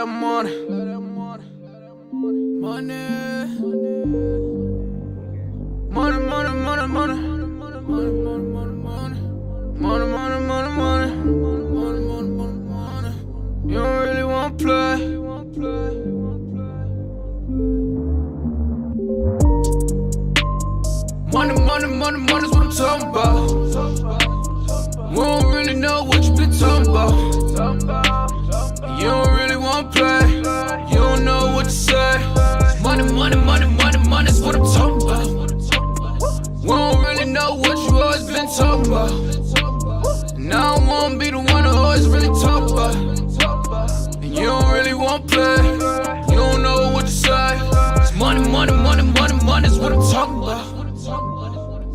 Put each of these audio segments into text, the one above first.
money. Money. Money, money, money, money. Money, money, money, money. Money, money, money, money. Money, money, money, money. You don't really wanna play. Money, money, money, money's what I'm talking about. We don't really know what you been talking about. You don't really wanna play. You don't know what to say. Money, money, money, money, money's what I'm talking about. We don't really know what you always been talking about. And I don't wanna be the one who always really talk about. And you don't really wanna play. You don't know what to say. It's money, money, money, money, money's what I'm talking about.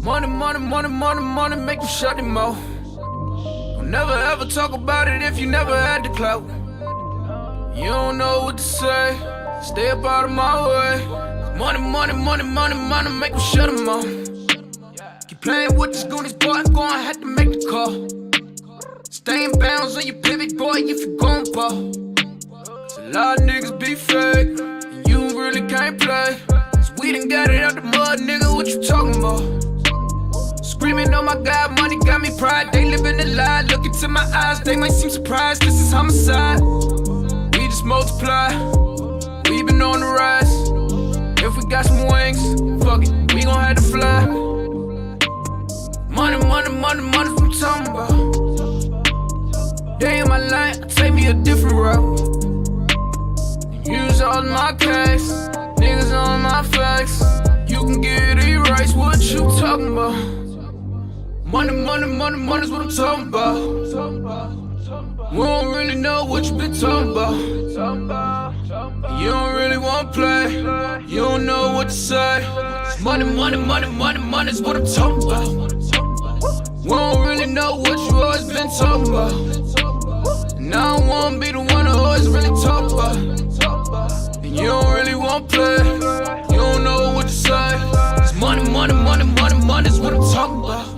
Money, money, money, money, money, make you shut your mouth. Don't never ever talk about it if you never had the clout. You don't know what to say, stay up out of my way. Money, money, money, money, money, make you shut them off. Keep playing with these goonies, boy, I'm gonna have to make the call. Stay in bounds on your pivot, boy, if you gon' ball. Cause a lot of niggas be fake, and you really can't play. Cause we done got it out the mud, nigga, what you talking about? Screaming, oh my God, money got me pride. They living a lie, look into my eyes, they might seem surprised, this is homicide. We just multiply, we been on the rise. If we got some wings, fuck it, we gon' have to fly. Money, money, money, money, what I'm talking about. Day in my life, take me a different route. Use all my case, niggas on my face. You can get erased, what you talking about? Money, money, money, money's what I'm talking about. We don't really know what you been talking about. You don't really wanna play. You don't know what to say. Money, money, money, money, money's what I'm talking about. We don't really know what you always been talking about. And I don't wanna be the one who always really talk about. And you don't really wanna play. You don't know what to say. It's money, money, money, money, money's what I'm talking about.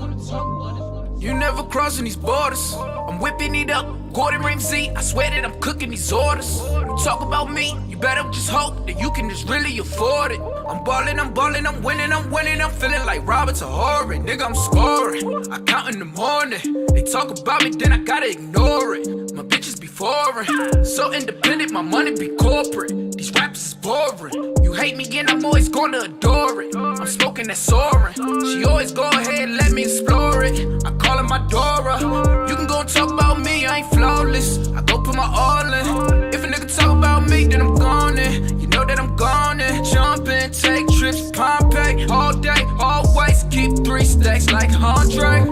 You never crossing these borders. I'm whipping it up, Gordon Ramsay. I swear that I'm cooking these orders. You talk about me, you better just hope that you can just really afford it. I'm ballin', I'm ballin', I'm winning, I'm winning. I'm feeling like Robert Tahori. Nigga, I'm scoring. I count in the morning. They talk about me, then I gotta ignore it. My bitches be foreign. So independent, my money be corporate. These rappers is boring. You hate me and I'm always gonna adore it. I'm smoking that soaring. She always go ahead, let me explore it. I call her my Dora. You can go and talk about me, I ain't flawless. I go put my all in. If a nigga talk about me, then I'm gone in. You know that I'm gone in. Jump in, take trips, Pompeii. All day, always keep 3 stacks like Andre.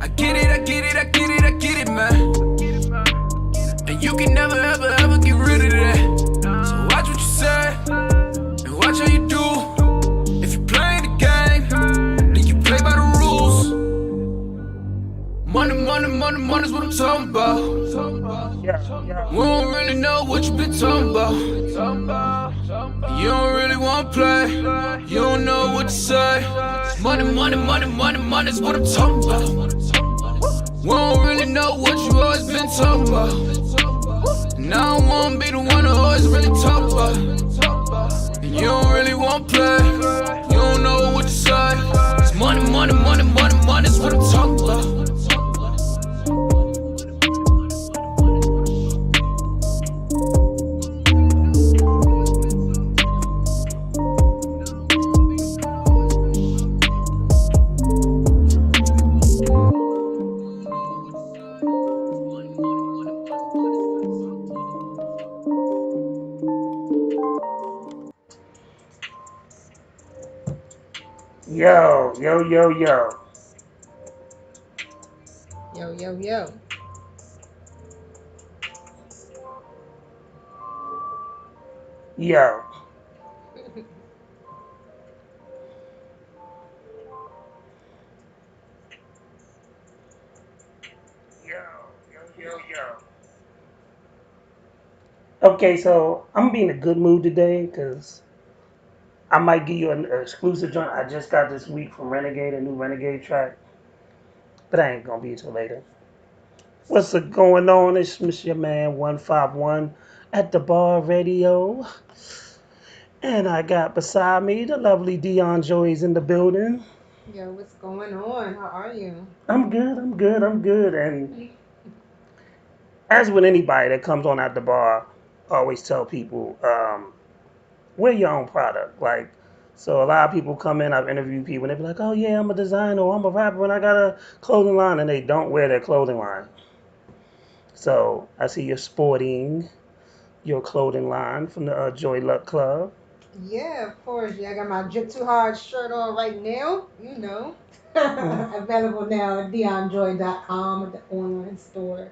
I get it, I get it, I get it, I get it, man. And you can never, ever, ever get rid of that. So watch what you say, and watch how you do. If you play the game, then you play by the rules. Money, money, money, money's what I'm talking about. We don't really know what you been talking about. You don't really wanna play. You don't know what to say. Money, money, money, money, money's what I'm talking about. We don't really know what you always been talking about. And I don't wanna be the one who always really talk about. And you don't really wanna play. You don't know what to say. It's money, money, money, money, money's what I'm talking about. Yo, yo, yo, yo. Yo, yo, yo. Yo. Yo. Okay, so I'm gonna be in a good mood today because I might give you an exclusive joint I just got this week from Renegade, a new Renegade track, but I ain't gonna be until later. What's going on? It's Mr. Man 151 at the Bar Radio. And I got beside me the lovely Dion Joy's in the building. Yo, what's going on? How are you? I'm good. And as with anybody that comes on at the bar, I always tell people, we're your own product. Like, so a lot of people come in, I've interviewed people, and they be like, oh yeah, I'm a designer, or I'm a rapper, and I got a clothing line, and they don't wear their clothing line. So I see you're sporting your clothing line from the Joy Luck Club. Yeah, of course. Yeah, I got my Drip Too Hard shirt on right now. Mm, Available now at dionjoy.com at the online store.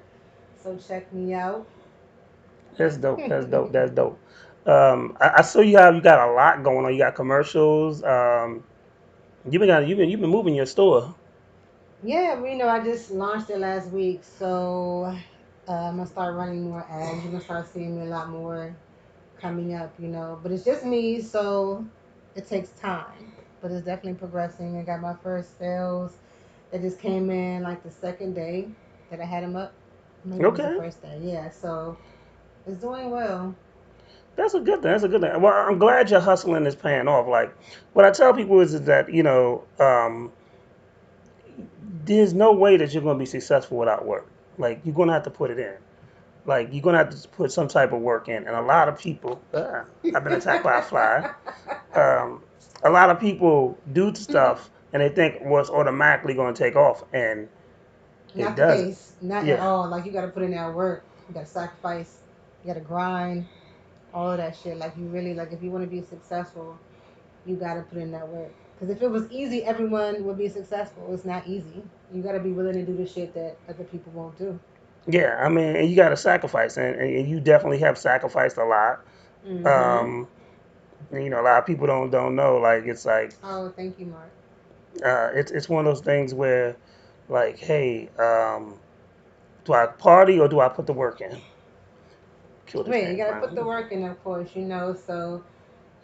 So check me out. that's dope. That's dope. I saw you got a lot going on. You got commercials. You've been moving your store. Yeah, I just launched it last week. So I'm going to start running more ads. You're going to start seeing me a lot more coming up. But it's just me, so it takes time. But it's definitely progressing. I got my first sales that just came in like the second day that I had them up. Maybe it was the Okay, first day. Yeah, so it's doing well. that's a good thing. That's a good thing. Well, I'm glad your hustling is paying off. Like what I tell people is that there's no way that you're going to be successful without work. Like you're going to have to put it in. Like you're going to have to put some type of work in. And a lot of people, I've been attacked by a fly. um, a lot of people do stuff and they think what's automatically going to take off, and it Not the doesn't. case. Not at Yeah, all. Like you got to put in that work. You got to sacrifice. You got to grind. All of that shit. Like you really like if you want to be successful, you got to put in that work. Because if it was easy, everyone would be successful. It's not easy. You got to be willing to do the shit that other people won't do. yeah. I mean, and you got to sacrifice, and you definitely have sacrificed a lot. Mm-hmm. Um, a lot of people don't know. Like it's like Oh, thank you, Mark. it's one of those things where, like, hey, do I party or do I put the work in? Kill this Wait, you damn got to put the clown. work in, of course. So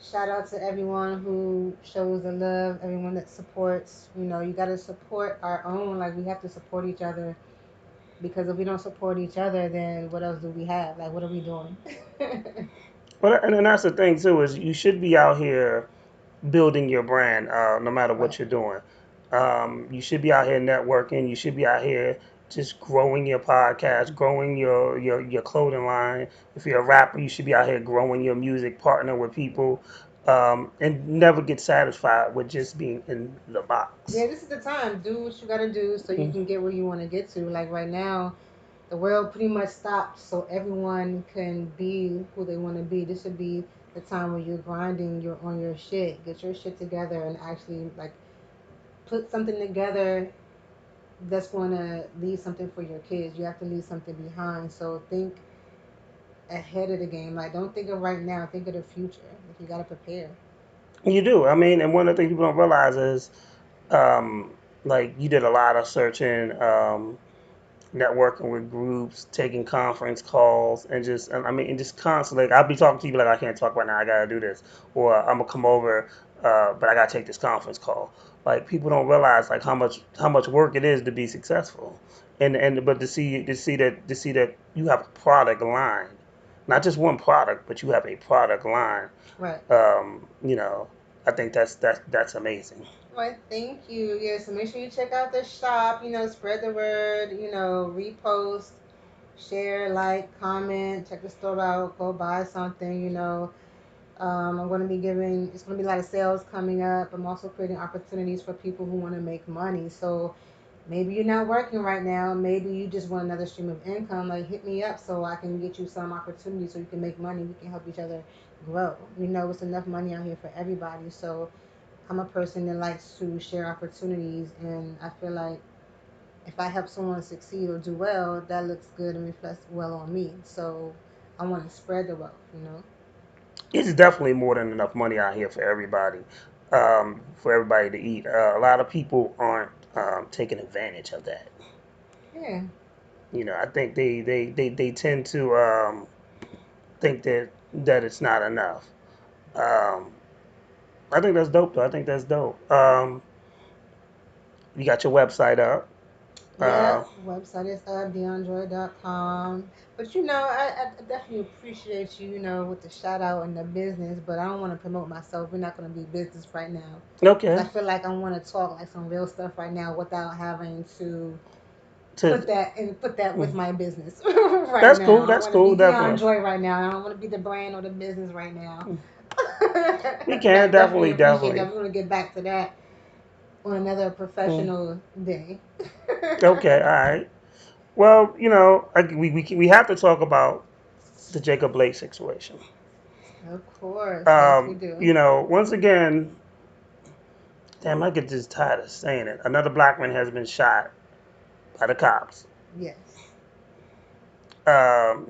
shout out to everyone who shows the love, everyone that supports. You got to support our own. Like, we have to support each other because if we don't support each other, then what else do we have? Like, what are we doing? Well, and that's the thing too is you should be out here building your brand, no matter Right. what you're doing. You should be out here networking. You should be out here just growing your podcast, growing your clothing line. If you're a rapper, you should be out here growing your music, partner with people, and never get satisfied with just being in the Yeah, box. this is the time. Do what you got to do so you Mm. can get where you want to get to. Like, right now, the world pretty much stopped so everyone can be who they want to be. This should be the time where you're grinding, you're on your shit, get your shit together, and actually like put something together that's going to leave something for your kids. You have to leave something behind. So think ahead of the game. Like, don't think of right now. Think of the future. Like, you got to prepare. You do. I mean, and one of the things people don't realize is, um, like, you did a lot of searching. Networking with groups, taking conference calls, and and just constantly. Like, I'll be talking to you like I can't talk right now. I gotta do this, or I'm gonna come over, but I gotta take this conference call. Like people don't realize like how much work it is to be successful, and but to see that you have a product line, not just one product, but you have a product line. Right. Um, you know, I think that's amazing. Right. Thank you. Yeah. So make sure you check out the shop. Spread the word. Repost, share, like, comment, check the store out, go buy something. I'm going to be it's going to be a lot of sales coming up. I'm also creating opportunities for people who want to make money. So maybe you're not working right now. Maybe you just want another stream of income. Like, hit me up so I can get you some opportunities so you can make money. We can help each other grow. It's enough money out here for everybody. So I'm a person that likes to share opportunities, and I feel like if I help someone succeed or do well, that looks good and reflects well on me. So I want to spread the wealth. It's definitely more than enough money out here for everybody to eat. A lot of people aren't taking advantage of that. Yeah. I think they tend to think that it's not enough. Um, I think that's dope, though. I think that's dope. You got your website up. Uh, Yep, website is deandroid.com. But I definitely appreciate you, with the shout out and the business, but I don't want to promote myself. We're not going to be business right now. Because I okay. feel like I want to talk like some real stuff right now without having to To put that with mm, my business right that's cool. now. I That's want to be cool. Dion Definitely. Joy right now. I don't want to be the brand or the business right now. We But I can definitely definitely appreciate that. definitely. We're going to get back to that on another Mm, professional day. okay. All right. Well, we have to talk about the Jacob Blake situation. Of course, yes, we do. Once again, damn, I get just tired of saying it. Another black man has been shot by the cops. Yes,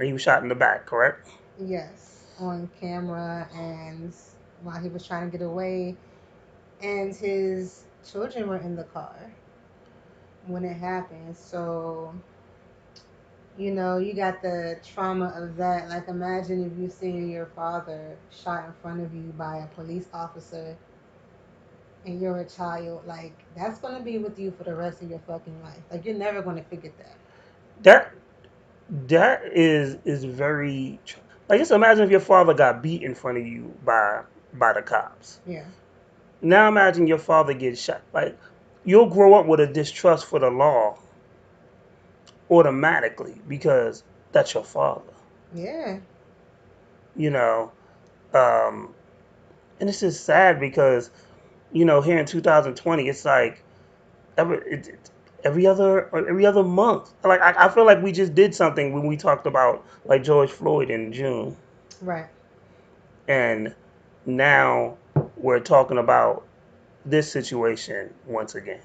He was shot in the back, correct? yes, on camera, and while he was trying to get away, and his children were in the car when it happened. So, you got the trauma of that. Like, imagine if you seen your father shot in front of you by a police officer and you're a child. Like, that's going to be with you for the rest of your fucking life. Like, you're never going to forget that. That that is very like just imagine if your father got beat in front of you by the cops. Yeah. Now imagine your father gets shot. Like you'll grow up with a distrust for the law automatically because that's your father. Yeah. You know, um, and it's just sad because here in 2020, it's like every other month. Like I feel like we just did something when we talked about like George Floyd in June, Right. and now we're talking about this situation once again.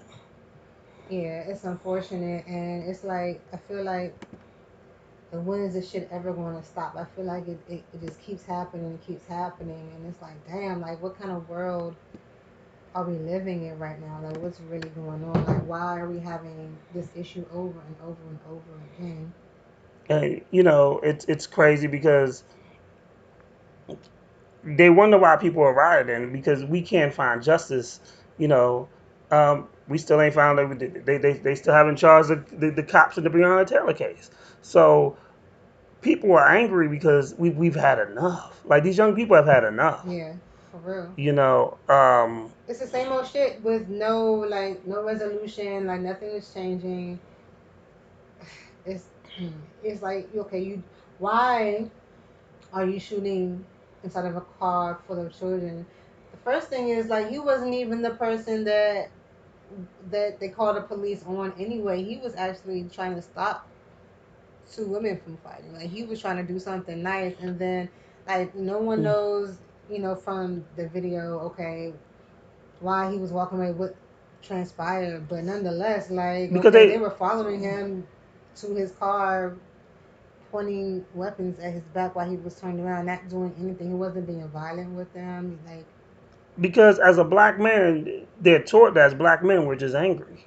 Yeah, it's unfortunate, and it's like I feel like, and when is this shit ever going to stop? I feel like it just keeps happening and keeps happening, and it's like, damn, like what kind of world are we living in right now? Like, what's really going on? Like, why are we having this issue over and over and over again? And it's crazy because they wonder why people are rioting because we can't find justice. You know, we still ain't found they still haven't charged the cops in the Breonna Taylor case. So people are angry because we've had enough. Like these young people have had enough. Yeah, for real. You know, um, It's the same old shit with no resolution. Like nothing is changing. It's it's like okay, why are you shooting inside of a car full of children? The first thing is like you wasn't even the person that they called the police on anyway. He was actually trying to stop two women from fighting. Like he was trying to do something nice, and then like no one knows, from the video, okay, why he was walking away, what transpired. But nonetheless, like because okay, they they were following him to his car, pointing weapons at his back while he was turned around, not doing anything. He wasn't being violent with them. Like, because as a black man, they're taught that as black men we're just angry.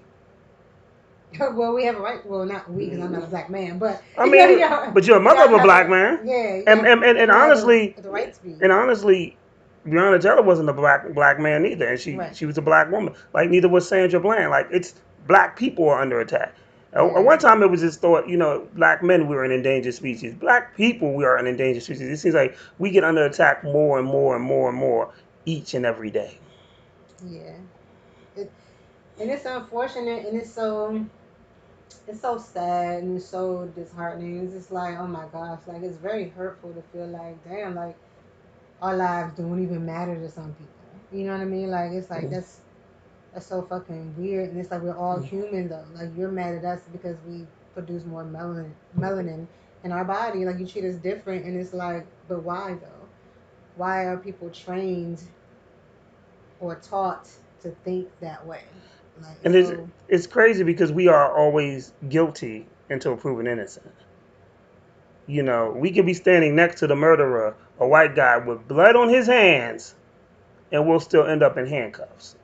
well, we have a right. Well, not we, because I'm not a black man, but I mean, but you're a mother of y'all a have black the man, yeah, and y'all have honestly, the right to be and honestly, Breonna Taylor wasn't a black man either, and she right. she was a black woman. Like neither was Sandra Bland. Like it's black people are under attack. At Yeah, one time, it was just thought, black men we were an endangered species. Black people we are an endangered species. It seems like we get under attack more and more and more and more each and every day. yeah. It, and it's unfortunate, and it's so sad and it's so disheartening. It's just like, oh my gosh, like it's very hurtful to feel like, damn, like our lives don't even matter to some people. You know what I mean? Like it's like that's so fucking weird, and it's like we're all human though. Like you're mad at us because we produce more melanin in our body. Like you treat us different, and it's like, but why though? Why are people trained or taught to think that way? Like And it's so it's crazy because we are always guilty until proven innocent. We could be standing next to the murderer, a white guy with blood on his hands, and we'll still end up in handcuffs.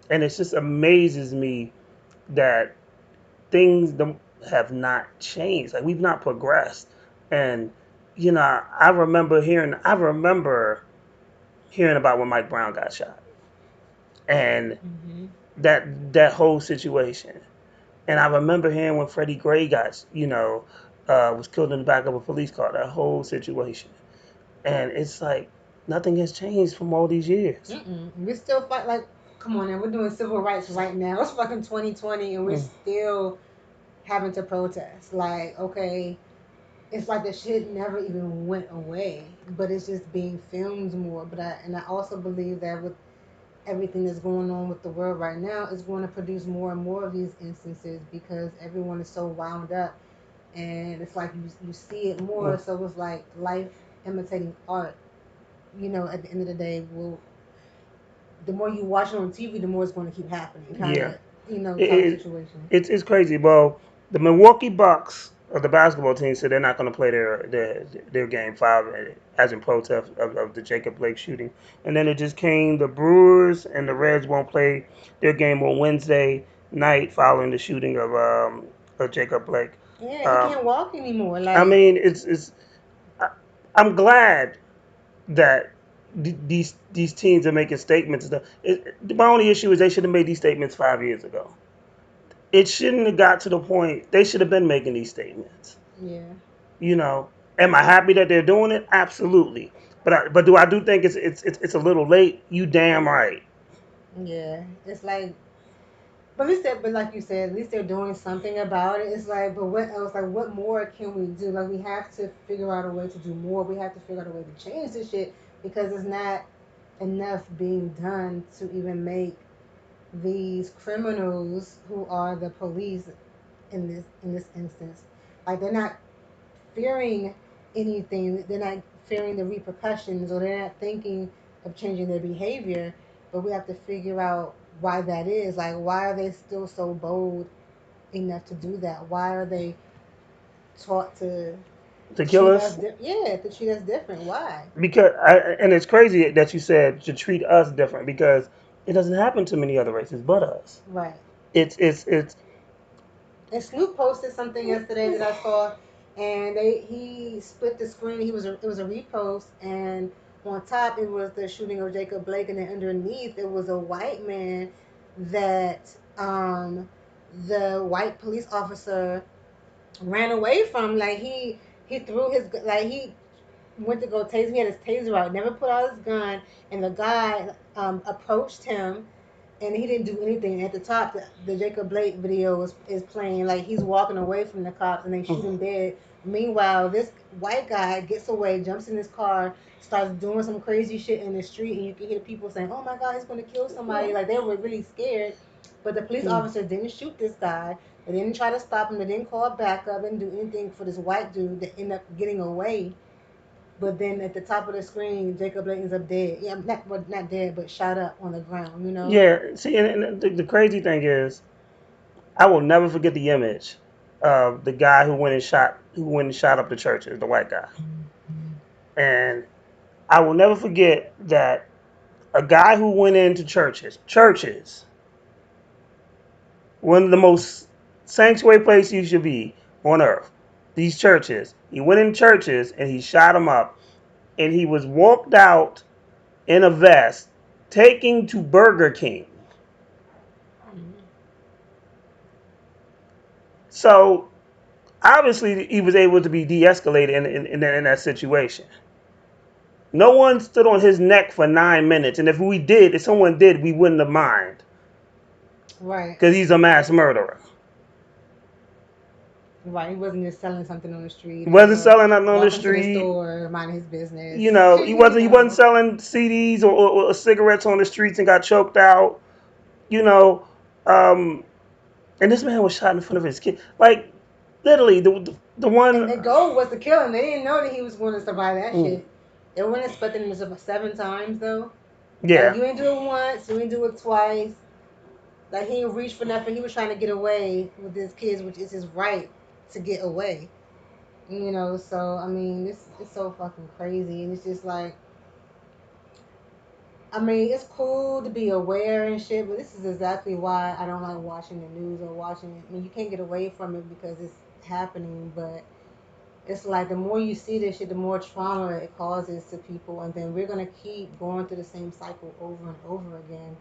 And it just amazes me that things have not changed. Like we've not progressed. And I remember hearing about when Mike Brown got shot, and hmm that whole situation. And I remember hearing when Freddie Gray got, was killed in the back of a police car, that whole situation. And it's like nothing has changed from all these years. We still fight like, come on, now we're doing civil rights right now. It's fucking 2020, and we're Mm. still having to protest. Like, okay, it's like the shit never even went away, but it's just being filmed more. I also believe that with everything that's going on with the world right now, it's going to produce more and more of these instances because everyone is so wound up, and it's like you see it more. Mm. So it's like life imitating art. At the end of the day, the more you watch it on TV, the more it's going to keep happening. Kind Yeah. of, It, type of it, situation. it's crazy. Well, the Milwaukee Bucks of the basketball team said they're not going to play their game five as in protest of the Jacob Blake shooting. And then it just came the Brewers and the Reds won't play their game on Wednesday night following the shooting of Jacob Blake. Yeah, he Um, can't walk anymore. I Like, mean, I, I'm glad that these teams are making statements. My only issue is they should have made these statements 5 years ago. It shouldn't have got to the point. They should have been making these statements. yeah, You know, am I happy that they're doing it? Absolutely. But do I do think it's a little late? You damn right. yeah. It's like, but at least but like you said, at least they're doing something about it. It's like, but what else? Like, what more can we do? Like, we have to figure out a way to do more. We have to figure out a way to change this shit because it's not enough being done to even make these criminals who are the police in this instance, like they're not fearing anything. They're not fearing the repercussions, or they're not thinking of changing their behavior. But we have to figure out why that is. Like, why are they still so bold enough to do that? Why are they taught to To kill treat us? us, Yeah, to treat us different. Why? and it's crazy that you said to treat us different because it doesn't happen to many other races but us. Right. It's And Snoop posted something yesterday that I saw, and he split the screen. It was a repost, and on top it was the shooting of Jacob Blake, and then underneath it was a white man that the white police officer ran away from. Like, he threw his, like, he went to go tase. He had his taser out, never put out his gun, and the guy approached him, and he didn't do anything. At the top, the Jacob Blake video is playing, like he's walking away from the cops and they shoot him dead. Meanwhile, this white guy gets away, jumps in his car, starts doing some crazy shit in the street, and you can hear people saying, "Oh my God, he's going to kill somebody!" Like, they were really scared. But the police officer didn't shoot this guy. They didn't try to stop him. They didn't call backup. They didn't do anything for this white dude that ended up getting away. But then at the top of the screen, Jacob Blake ends up dead. Yeah, not dead, but shot up on the ground. Yeah. See, and the crazy thing is, I will never forget the image of the guy who went and shot up the churches, the white guy. And I will never forget that a guy who went into churches, one of the most sanctuary places you should be on earth. These churches. He went in churches and he shot them up, and he was walked out in a vest, taking to Burger King. So obviously he was able to be de-escalated in that situation. No one stood on his neck for 9 minutes, and if someone did, we wouldn't have mind Right. because he's a mass murderer. Right. He wasn't just selling something on the street He wasn't or selling nothing on the walking to the street. store, minding his business. You know, he wasn't he wasn't No. selling CDs or cigarettes on the streets and got choked out. You know, um, and this man was shot in front of his kid. Like, literally, the And one. the goal was to kill him. They didn't know that he was going to survive that Mm, shit. They weren't expecting him to survive 7 times, though. Like, yeah, you ain't do it once, you ain't do it twice. Like, he didn't reach for nothing. He was trying to get away with his kids, which is his right to get away. So, I mean, it's so fucking crazy. And it's just like, I mean, it's cool to be aware and shit, but this is exactly why I don't like watching the news or watching it. I mean, you can't get away from it because it's happening, but it's like the more you see this shit, the more trauma it causes to people, and then we're gonna keep going through the same cycle over and over again.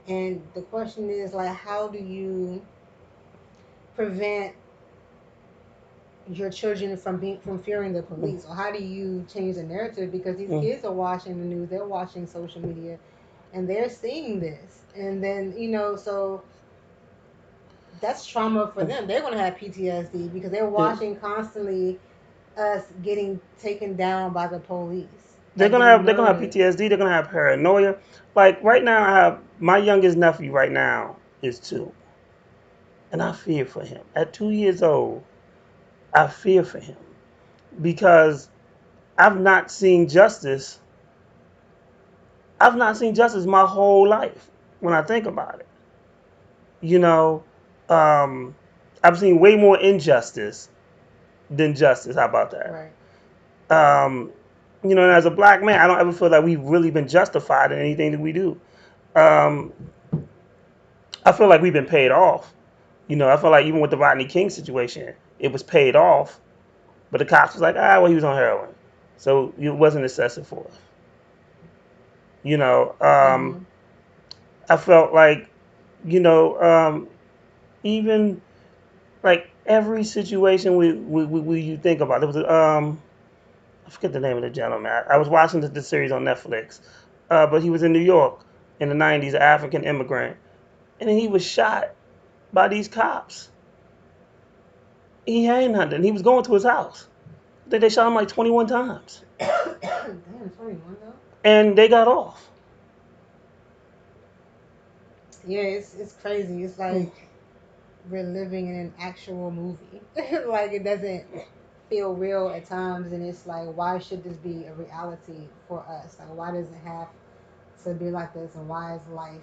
And the question is, like, how do you prevent your children from fearing the police, or how do you change the narrative, because these Mm. kids are watching the news, they're watching social media, and they're seeing this, and then so that's trauma for them. They're going to have PTSD because they're Yeah. watching constantly us getting taken down by the police, They're like gonna getting have they're gonna have murdered. PTSD. They're gonna have paranoia. Like right now, I have my youngest nephew. Right now is 2, and I fear for him. At 2 years old, I fear for him because I've not seen justice. I've not seen justice my whole life. When I think about it, you know, um, I've seen way more injustice than justice. How about that? Right. Um, and as a black man, I don't ever feel like we've really been justified in anything that we do. Um, I feel like we've been paid off. I feel like even with the Rodney King situation, it was paid off, but the cops was like, well, he was on heroin, so it wasn't excessive for us. You know, Mm-hmm. I felt like, even like every situation we you think about. There was I forget the name of the gentleman. I was watching the series on Netflix, but he was in New York in the '90s, an African immigrant, and then he was shot by these cops. He ain't nothing. He was going to his house. I think they shot him like 21 times, Damn, 21 though. and they got off. Yeah, it's crazy. It's like we're living in an actual movie. Like it doesn't feel real at times, and it's like, why should this be a reality for us? Like, why does it have to be like this, and why is life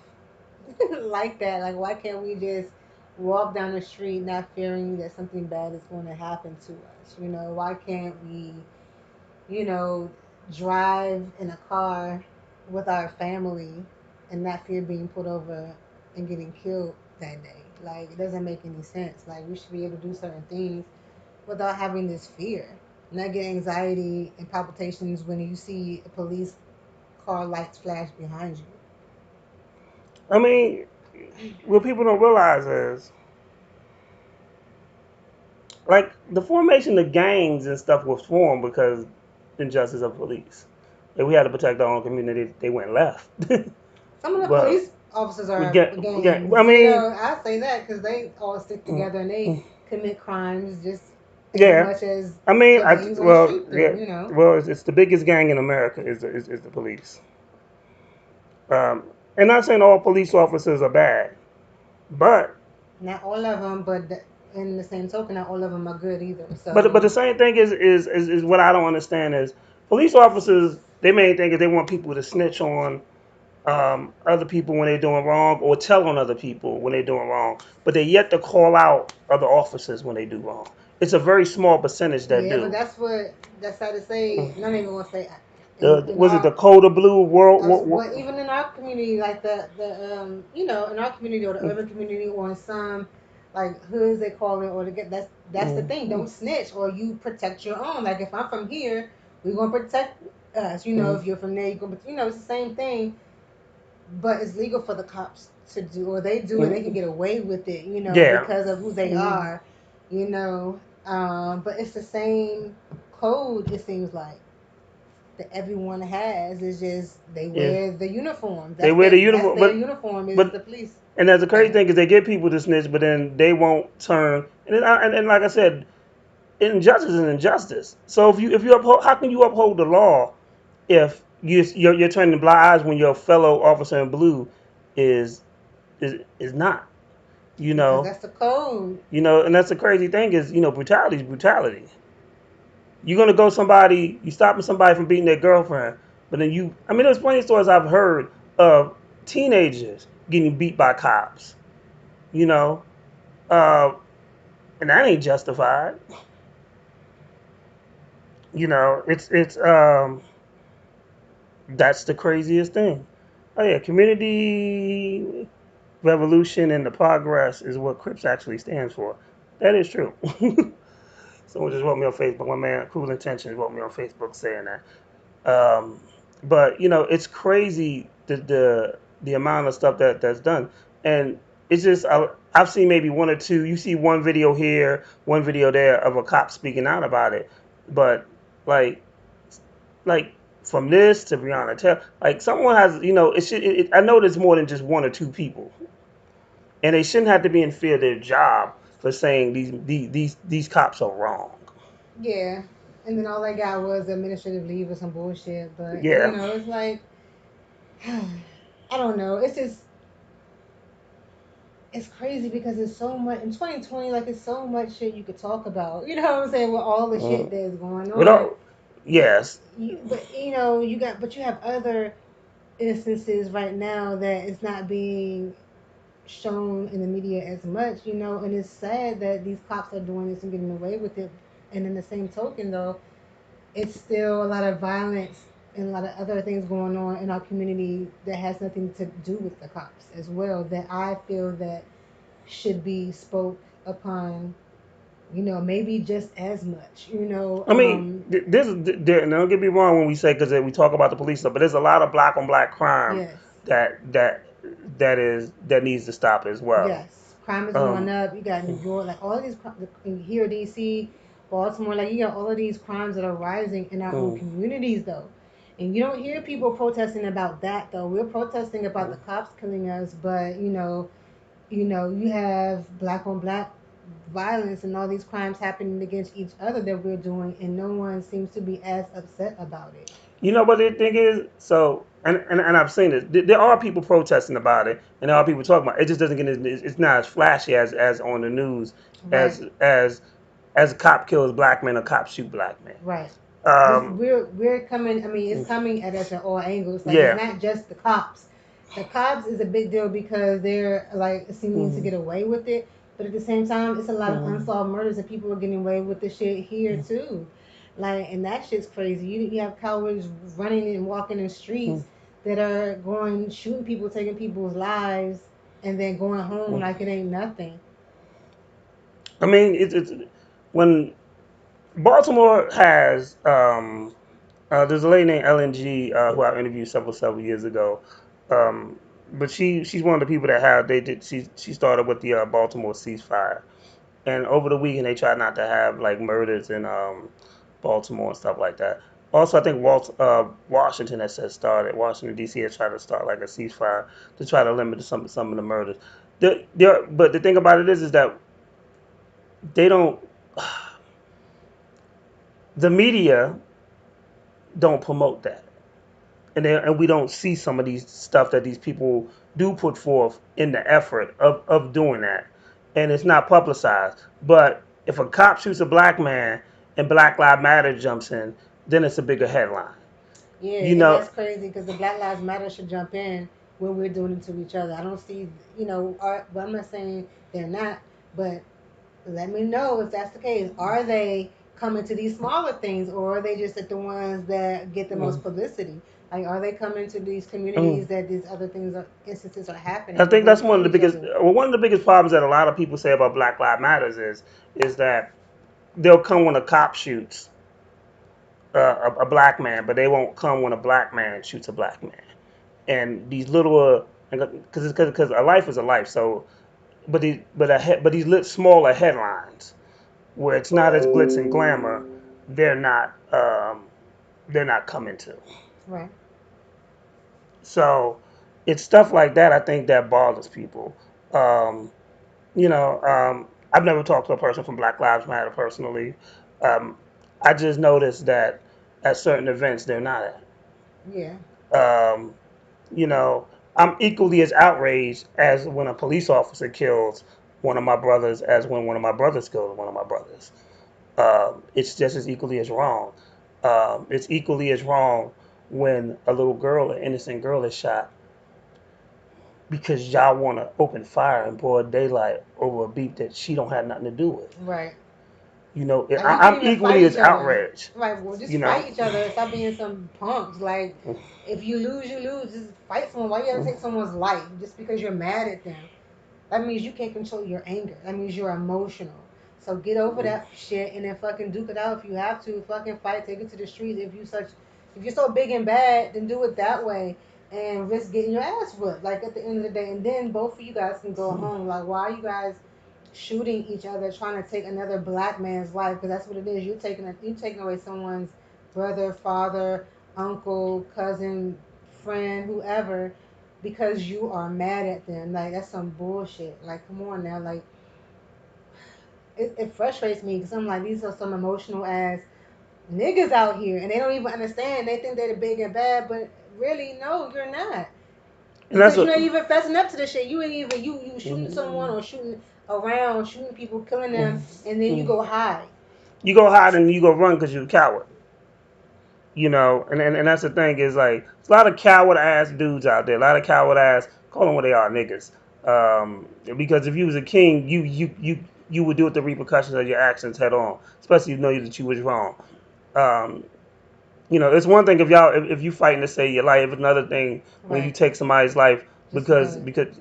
like that? Like, why can't we just walk down the street not fearing that something bad is going to happen to us? Why can't we, you know, drive in a car with our family and not fear being pulled over and getting killed that day? Like, it doesn't make any sense. Like, we should be able to do certain things without having this fear. Not get anxiety and palpitations when you see a police car lights flash behind you. I mean, what people don't realize is like the formation of gangs and stuff was formed because injustice of police. Like we had to protect our own community. They went left, Some of the but police officers we are get. gangs. I mean, I say that because they all stick mm, together and they mm, commit crimes just as yeah. much as I mean, the gangs on the well, street yeah. do. Well, it's the biggest gang in America is the police. Um, and not saying all police officers are bad, but Not all of them, but in the same token, not all of them are good either. but the So same thing is what I don't understand is police officers. Their main thing is they want people to snitch on other people when they're doing wrong or tell on other people when they're doing wrong, but they yet to call out other officers when they do wrong. It's a very small percentage that yeah, but do. that's sad to say. Not even gonna say in Was it the our Code of Blue World? but even in our community, like the in our community or the urban community or in some like hoods they call it, or to get that's the thing. Don't snitch, or you protect your own. Like if I'm from here, we're gonna protect us. If you're from there, you're gonna. It's the same thing, but it's legal for the cops to do, or they do, and they can get away with it. Yeah. Because of who they are. But it's the same code. It seems like that everyone has. Is just they Yeah. wear the uniform. They That's wear the that's uniform, their uniform is but the police and that's the crazy badge. thing is they get people to snitch, but then they won't turn. And like I said, injustice is injustice. So if you uphold, how can you uphold the law if you're turning blind eyes when your fellow officer in blue is is not? You Because know, that's the code. and that's the crazy thing is brutality is brutality. You're gonna go somebody, you stopping somebody from beating their girlfriend, but then I mean, there's plenty of stories I've heard of teenagers getting beat by cops. You know, uh, and that ain't justified. It's that's the craziest thing. Oh yeah, community revolution and the progress is what Crips actually stands for. That is true. Someone just wrote me on Facebook. One man, Cruel Intentions, wrote me on Facebook saying that. Um, but it's crazy the amount of stuff that's done, and it's just I've seen maybe one or two. You see one video here, one video there of a cop speaking out about it, but like like from this to Breonna Taylor, like someone has, it should. I know there's more than just one or two people, and they shouldn't have to be in fear of their job for saying these cops are wrong. Yeah. And then all they got was administrative leave or some bullshit. But Yeah. it's like I don't know. It's just it's crazy because it's so much in 2020. Like it's so much shit you could talk about. You know what I'm saying? With all the shit Mm. that's going But on. yes. But you have other instances right now that it's not being shown in the media as much, and it's sad that these cops are doing this and getting away with it. And in the same token, though, it's still a lot of violence and a lot of other things going on in our community that has nothing to do with the cops as well. That I feel that should be spoke upon, maybe just as much, I mean, and don't get me wrong when we say because we talk about the police stuff, but there's a lot of black on black crime yes, that that that needs to stop as well. yes, crime is going Um, up. You got New York, like all of these, here, DC, Baltimore, like you got all of these crimes that are rising in our own mm, communities, though. And you don't hear people protesting about that, though. We're protesting about mm, the cops killing us, but you have black on black violence and all these crimes happening against each other that we're doing, and no one seems to be as upset about it. you know what the thing is? So, and I've seen this. There are people protesting about it, and there are people talking about it. It just doesn't get. It's not as flashy as on the news Right, as a cop kills black men or cops shoot black men. right. This Um, we're coming. I mean, it's coming at us at all angles. Like it's yeah. not just the cops. The cops is a big deal because they're like seeming to Mm, get away with it, but at the same time, it's a lot of mm, unsolved murders and people are getting away with the shit here mm, too. Like, and that shit's crazy. You have cowards running and walking in mm, streets that are going shooting people, taking people's lives, and then going home mm. like it ain't nothing. I mean, it's when Baltimore has there's a lady named LNG who I interviewed several years ago, um, but she's one of the people that have they did she started with the Baltimore ceasefire, and over the weekend they tried not to have like murders in Baltimore and stuff like that. Also, I think Washington has started. Washington D.C. has tried to start like a ceasefire to try to limit some of the murders. But the thing about it is that they don't. The media don't promote that, and we don't see some of these stuff that these people do put forth in the effort of doing that, and it's not publicized. But if a cop shoots a black man and Black Lives Matter jumps in, then it's a bigger headline. Yeah, You and know, that's crazy because the Black Lives Matter should jump in when we're doing it to each other. I don't see, well, I'm not saying they're not, but let me know if that's the case. Are they coming to these smaller things, or are they just at the ones that get the mm, most publicity? Like, are they coming to these mm. communities that these other things are instances are I happening where think we're that's one of killing the each biggest other? one of the biggest problems that a lot of people say about Black Lives Matters is that they'll come when a cop shoots a black man, but they won't come when a black man shoots a black man. And these little, because a life is a life. So, but these smaller headlines where it's not as glitz and glamour, they're not they're not coming to. Right. So, it's stuff like that I think that bothers people. Um, I've never talked to a person from Black Lives Matter personally. Um, I just noticed that at certain events they're not at. Yeah. Um, you know, I'm equally as outraged as when a police officer kills one of my brothers as when one of my brothers kills one of my brothers. It's just as equally as wrong. It's equally as wrong when a little girl, an innocent girl, is shot because y'all want to open fire in broad daylight over a beef that she don't have nothing to do with. Right. Like you can't I'm even fight equally as each other. outraged. Right. Well, just You know, fight each other. Stop being some punks. Like, if you lose, you lose. Just fight someone. Why you gotta take someone's life just because you're mad at them? That means you can't control your anger. That means you're emotional. So get over that shit and then fucking duke it out if you have to. Fucking fight. Take it to the streets. If you're so big and bad, then do it that way. and risk getting your ass whooped. Like at the end of the day, and then both of you guys can go home. Like, why are you guys shooting each other, trying to take another black man's life? Because that's what it is. You taking away someone's brother, father, uncle, cousin, friend, whoever, because you are mad at them. Like that's some bullshit. Like, come on now. Like it frustrates me because I'm like, these are some emotional ass niggas out here, and they don't even understand. They think they're the big and bad, but really, no, you're not. And that's Because you're what. not even fessing up to the shit. You ain't even you shooting someone or shooting around, shooting people, killing them, and then you go hide. You go hide and you go run because you're a coward. You know, and that's the thing is like there's a lot of coward ass dudes out there, a lot of coward ass, call them what they are, niggas. Because if you was a king, you would deal with the repercussions of your actions head on, especially if you know that you was wrong. Um, it's one thing if you fighting to save your life. It's another thing when you Right. take somebody's life Just to because kill it.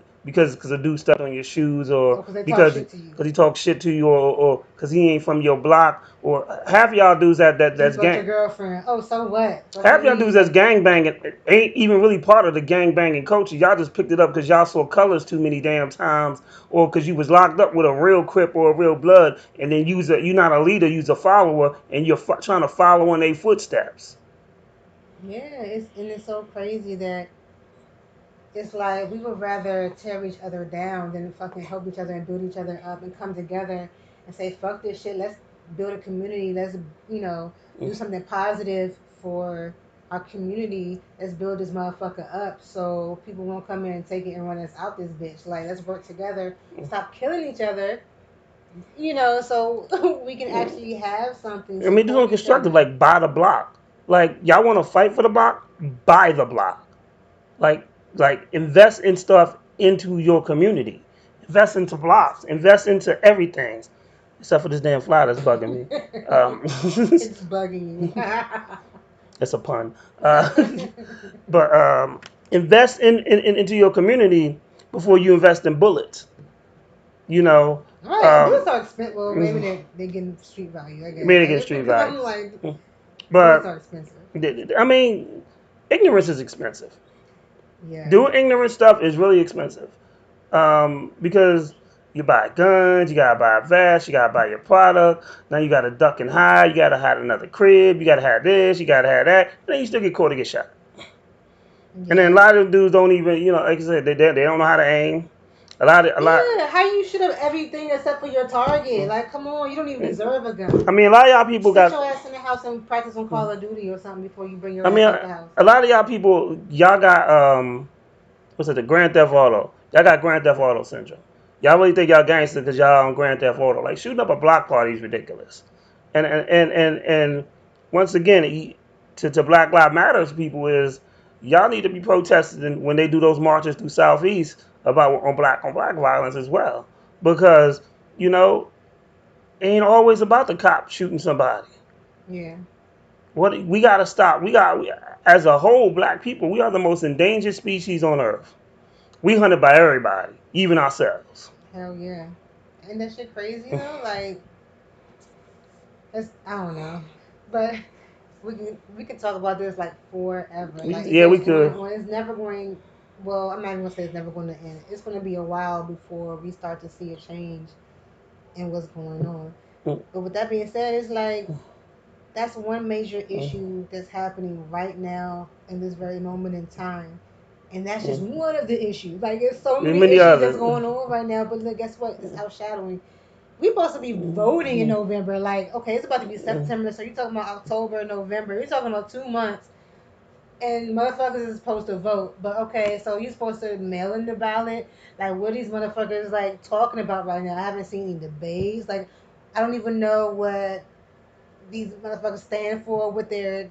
a dude stepped on your shoes Or or because they talk because shit to you. he talks shit to you or because he ain't from your block or half of y'all dudes Just that's about your gang. girlfriend. Oh, so what? Fuck Half you y'all dudes mean? that's gang banging ain't even really part of the gang banging culture. Y'all just picked it up because y'all saw colors too many damn times, or because you was locked up with a real crip or a real blood, and then you're not a leader, you're a follower, and you're trying to follow in their footsteps. Yeah, it's so crazy that it's like we would rather tear each other down than fucking help each other and build each other up and come together and say fuck this shit. Let's build a community. Let's do something positive for our community. Let's build this motherfucker up so people won't come in and take it and run us out this bitch. Like let's work together. Stop killing each other. So we can actually have something I mean, this support is each constructive, other. like buy the block. Like y'all want to fight for the block, buy the block. Like invest in stuff into your community. Invest into blocks. Invest into everything, except for this damn fly that's bugging me. Um, It's bugging that's a pun. you. But invest into your community before you invest in bullets. You know, Right, bullets um, are expensive. Well, maybe they're getting street value, I guess. made Like, against street value. I'm like, bullets But are expensive. I mean, ignorance is expensive. Yeah, Doing ignorant stuff is really expensive. Because you buy guns, you gotta buy a vest, you gotta buy your product. Now you gotta duck and hide. You gotta hide another crib. You gotta have this. You gotta have that. And then you still get caught and get shot. And then a yeah, lot of them dudes don't even, like I said, they don't know how to aim. A lot. yeah. How you shoot up everything except for your target? Like, come on, you don't even deserve a gun. I mean, a lot of y'all people Sit got. your ass in the house and practice on Call of Duty or something before you bring your I ass mean, out the house. a lot of y'all people, y'all got what's it, the Grand Theft Auto. Y'all got Grand Theft Auto syndrome. Y'all really think y'all gangster because y'all on Grand Theft Auto. Like shooting up a block party is ridiculous. And once again, to Black Lives Matters people is y'all need to be protesting when they do those marches through Southeast about on black violence as well, because you know it ain't always about the cop shooting somebody. Yeah, What we gotta stop. As a whole, black people, we are the most endangered species on earth. We hunted by everybody, even ourselves. hell yeah. Ain't that shit crazy though? Like, I don't know, but we can talk about this like forever. Like it Yeah, we goes on and could. on. It's never going. Well, I'm not even gonna say it's never going to end. It's going to be a while before we start to see a change in what's going on. But with that being said, it's like that's one major issue that's happening right now in this very moment in time. And that's just one of the issues. Like, there's so There's many many issues that's others. going on right now, but look, guess what? It's outshadowing. We supposed to be voting in November. Like, okay, it's about to be September, so you're talking about October, November. You're talking about 2 months, and motherfuckers is supposed to vote. But okay, so you're supposed to mail in the ballot. Like, what are these motherfuckers like talking about right now? I haven't seen any debates. Like, I don't even know what these motherfuckers stand for, what they're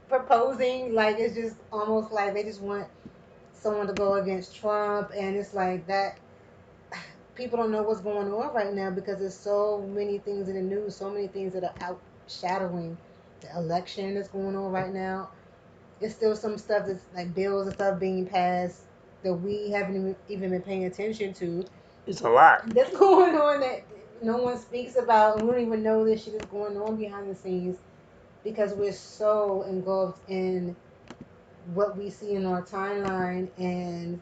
proposing. Like, it's just almost like they just want someone to go against Trump, and it's like that. People don't know what's going on right now because there's so many things in the news, so many things that are outshadowing the election that's going on right now. It's still some stuff that's like bills and stuff being passed that we haven't even been paying attention to. It's a lot. That's going on that no one speaks about, and we don't even know this shit is going on behind the scenes because we're so engulfed in what we see in our timeline and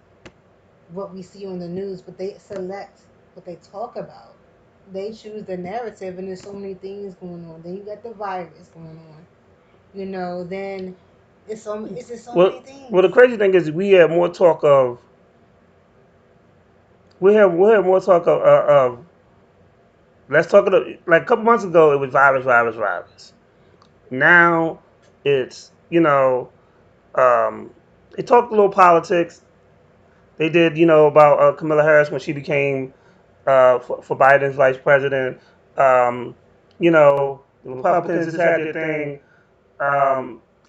what we see on the news, but they select what they talk about. They choose the narrative, and there's so many things going on. Then you got the virus going on, then it's just so many Well, the things. crazy thing is we have more talk of let's talk of like a couple months ago it was virus, virus, virus. Now it's they talked a little politics. They did about Kamala Harris when she became for Biden's vice president. The Republicans just had their thing.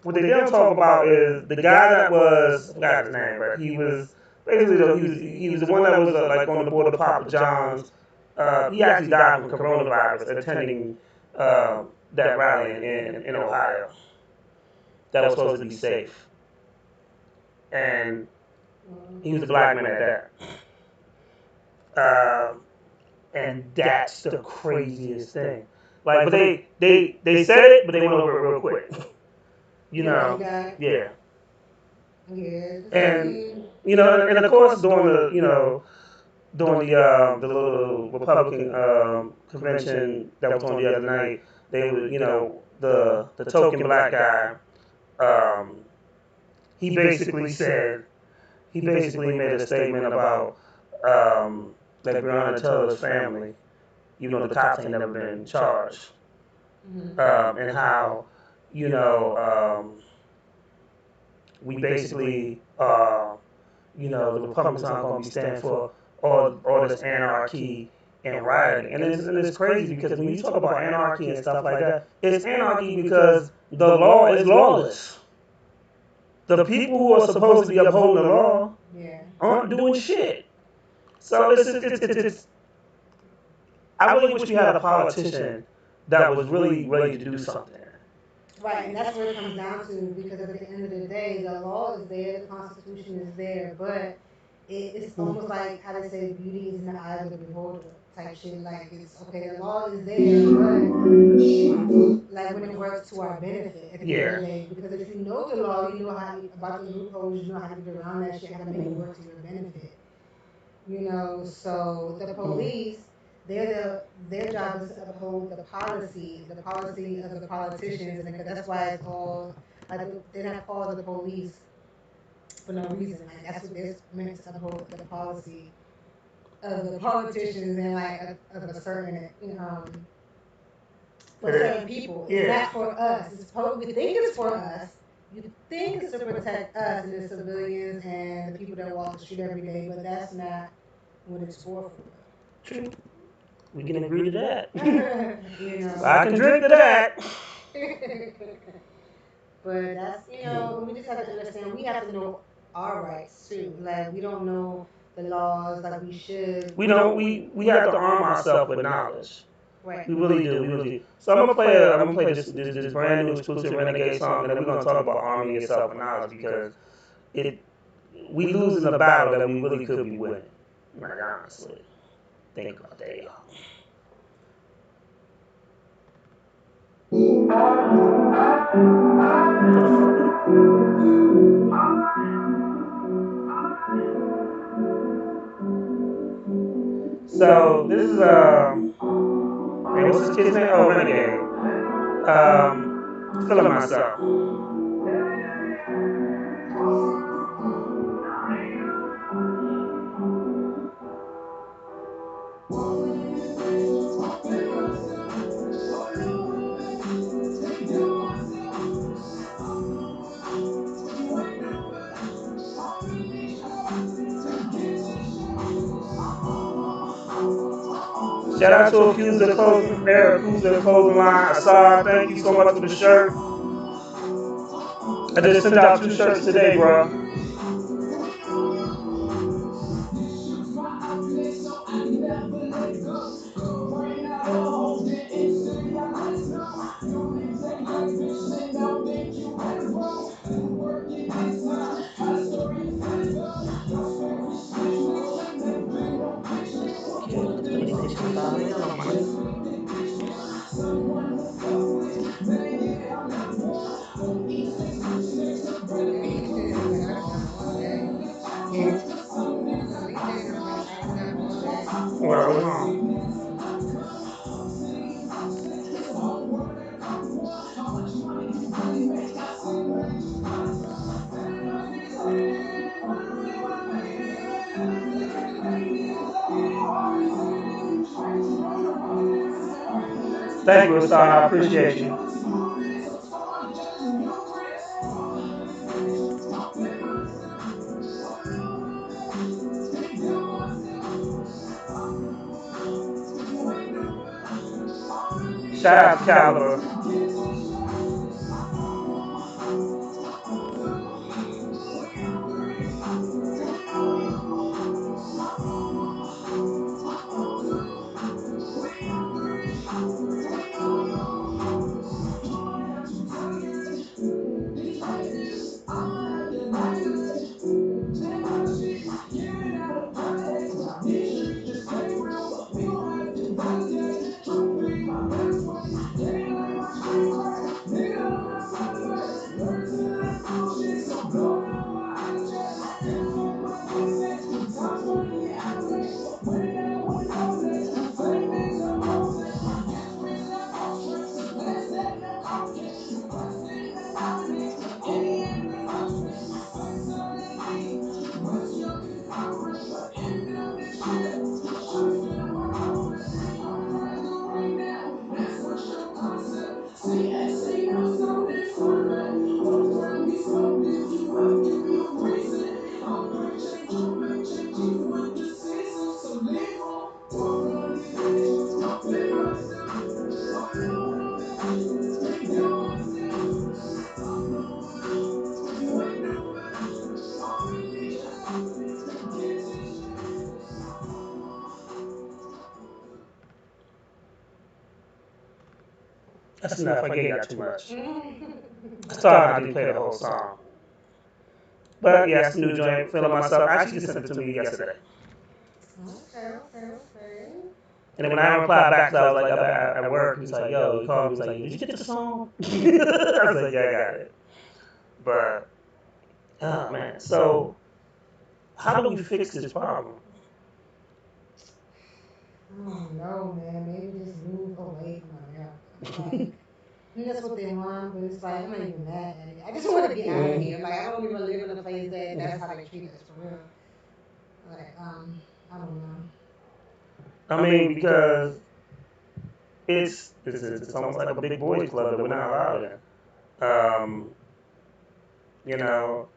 What they didn't talk about is the guy that was I forgot his name, but he was basically he was the one that was like on the board of Papa John's. He actually died from coronavirus attending that rally in Ohio. That was supposed to be safe, and he was a black man at that. And that's the craziest thing. Like, but they said it, but they went over it real quick. You Yeah, know, you got yeah. yeah. I And mean, and of course during the little Republican convention that was on the other night, they were the token black guy. Um, he basically made a statement about like Breonna Taylor's family, even though the cops ain't never been charged, mhm. and how you know we basically the Republicans aren't going to be standing for all this anarchy and rioting. And it's crazy because when you talk about anarchy and stuff like that, it's anarchy because the law is lawless. The people who are supposed to be upholding the law Yeah. aren't doing shit. So it's I really wish we had a politician that was really ready to do something. Right, and that's what it comes down to because at the end of the day, the law is there, the Constitution is there, but it's almost like how they say beauty is in the eyes of the beholder type shit. Like, it's okay, the law is there, but like when it works to our benefit at the end of the Yeah. day. Because if you know the law, you know about the loopholes, you know how to get around that shit, how to make it work to your benefit. So the police, they're their job is to uphold the policy of the politicians, and that's why it's all like they're not called the police for no reason. Like that's what they're meant to uphold the policy of the politicians and like of a certain for certain people. It's Yeah. not for us. We think it's for us. You think it's to protect us and the civilians and the people that walk the street every day, but that's not what it's for True. We can agree to that. real. you know. I can drink to that. But that's we just have to understand we have to know our rights too. Like we don't know the laws like we should. We don't. We have to arm ourselves with knowledge. Right. We really do. We really do. So I'm gonna play this brand new exclusive Renegade song, and then we're gonna talk about arming yourself with knowledge because it we losing a battle that we really could be winning. Like honestly, think about that, y'all. So this is hey, what's this kid's name? Oh, Renegade. Feeling myself. Shout out to Accuser Clothing, Air Accuser Clothing Line. Assad, thank you so much for the shirt. I just sent out 2 shirts today, bro. Kill this PlayStation 5 man off my nigga. Thank you, Hassan. I appreciate you. Shout out to Caliber. That's enough. I gave y'all too much. I started not to play the whole song. But yeah, it's a new joint. Feeling myself. I actually sent it to me yesterday. Okay. And then when I replied back, cause I was like up at work, he was like, "Yo," he called me. He was like, "Did you get the song?" I was like, "Yeah, I got it." But oh man, so how do we fix this problem? I don't know, man. Maybe just move away from America. Like, and that's what they want, but it's like I'm not even mad at it. I just want to get out of Mhm. here. Like I don't even live in a place that that's how they treat us for real. Like I don't know. I mean, because it's almost like a big boys club that we're not allowed in. You know,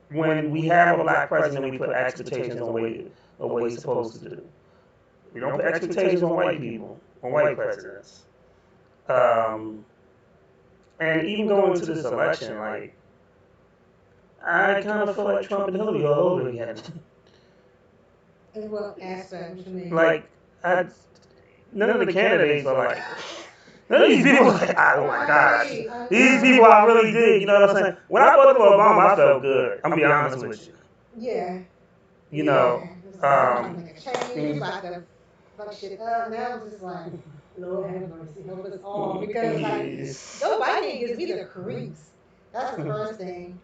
when we have a black president, we put expectations on what he's supposed to do. We don't put expectations on white people, on white presidents. Um, and even going into this election, like I kind of feel like Trump and Hillary all over again. In what aspect? What you mean? Like I, none of the candidates are like. None of these people, like, oh my gosh, these people I really dig. You know what I'm saying? When I voted for Obama, I felt good. I'm gonna be honest with you. Yeah. You know, It's like I'm trying to um, make a change. We about to fuck shit up. Now it's just like, Lord have mercy, help us all. Because like yes. Joe Biden gives me the creeps. That's the first thing.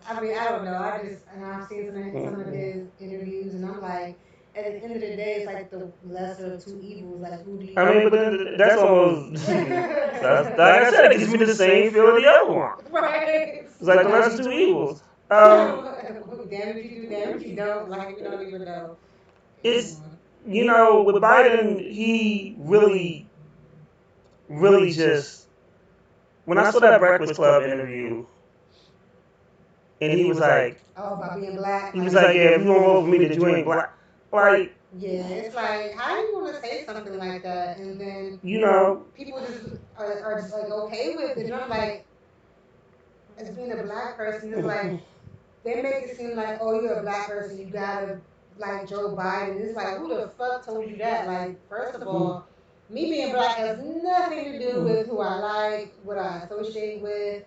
I mean, I don't know. I just and I've seen some of his interviews, and I'm like, at the end of the day, it's like the lesser of two evils. Like, who do I you? mean, but then that's almost that's, like I said, it gives me the same feel of the other one. Right. It's like the lesser two evils. Damn if you do, damn if you don't. Like we don't even know It's anymore. with Biden, he really just when I saw that Breakfast Club interview, and he was like, Oh, about being black. yeah, if you don't vote for me, that you ain't black. Like, Yeah, it's like how you want to say something like that, and then you know, people just are just like okay with it, and I'm like, as being a black person, it's like they make it seem like, oh, you're a black person, you gotta like Joe Biden. It's like, who the fuck told you that? Like, first of all, me being black has nothing to do with who I like, what I associate with,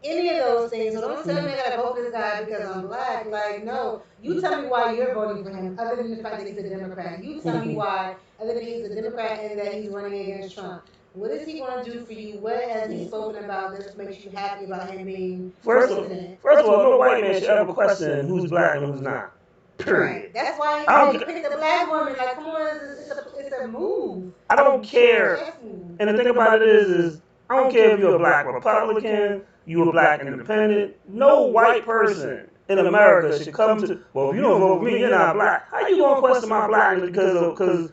any of those things. So don't tell me I gotta vote for this guy because I'm black. Like, no, you tell me why you're voting for him, other than the fact that he's a Democrat. You tell me why, other than he's a Democrat and that he's running against Trump. What is he going to do for you? What has he spoken about that makes you happy about him being president? first of all, no white man should ever question who's black and who's not. Right. Period. That's why I they don't. picked the black woman. Like, come on, it's a move. I don't care. Chess move. And the thing about it is I don't care if you're a black Republican, you a black independent. No white person in America should come to. Well, if you don't vote for me, you're not black. How you gonna question my blackness because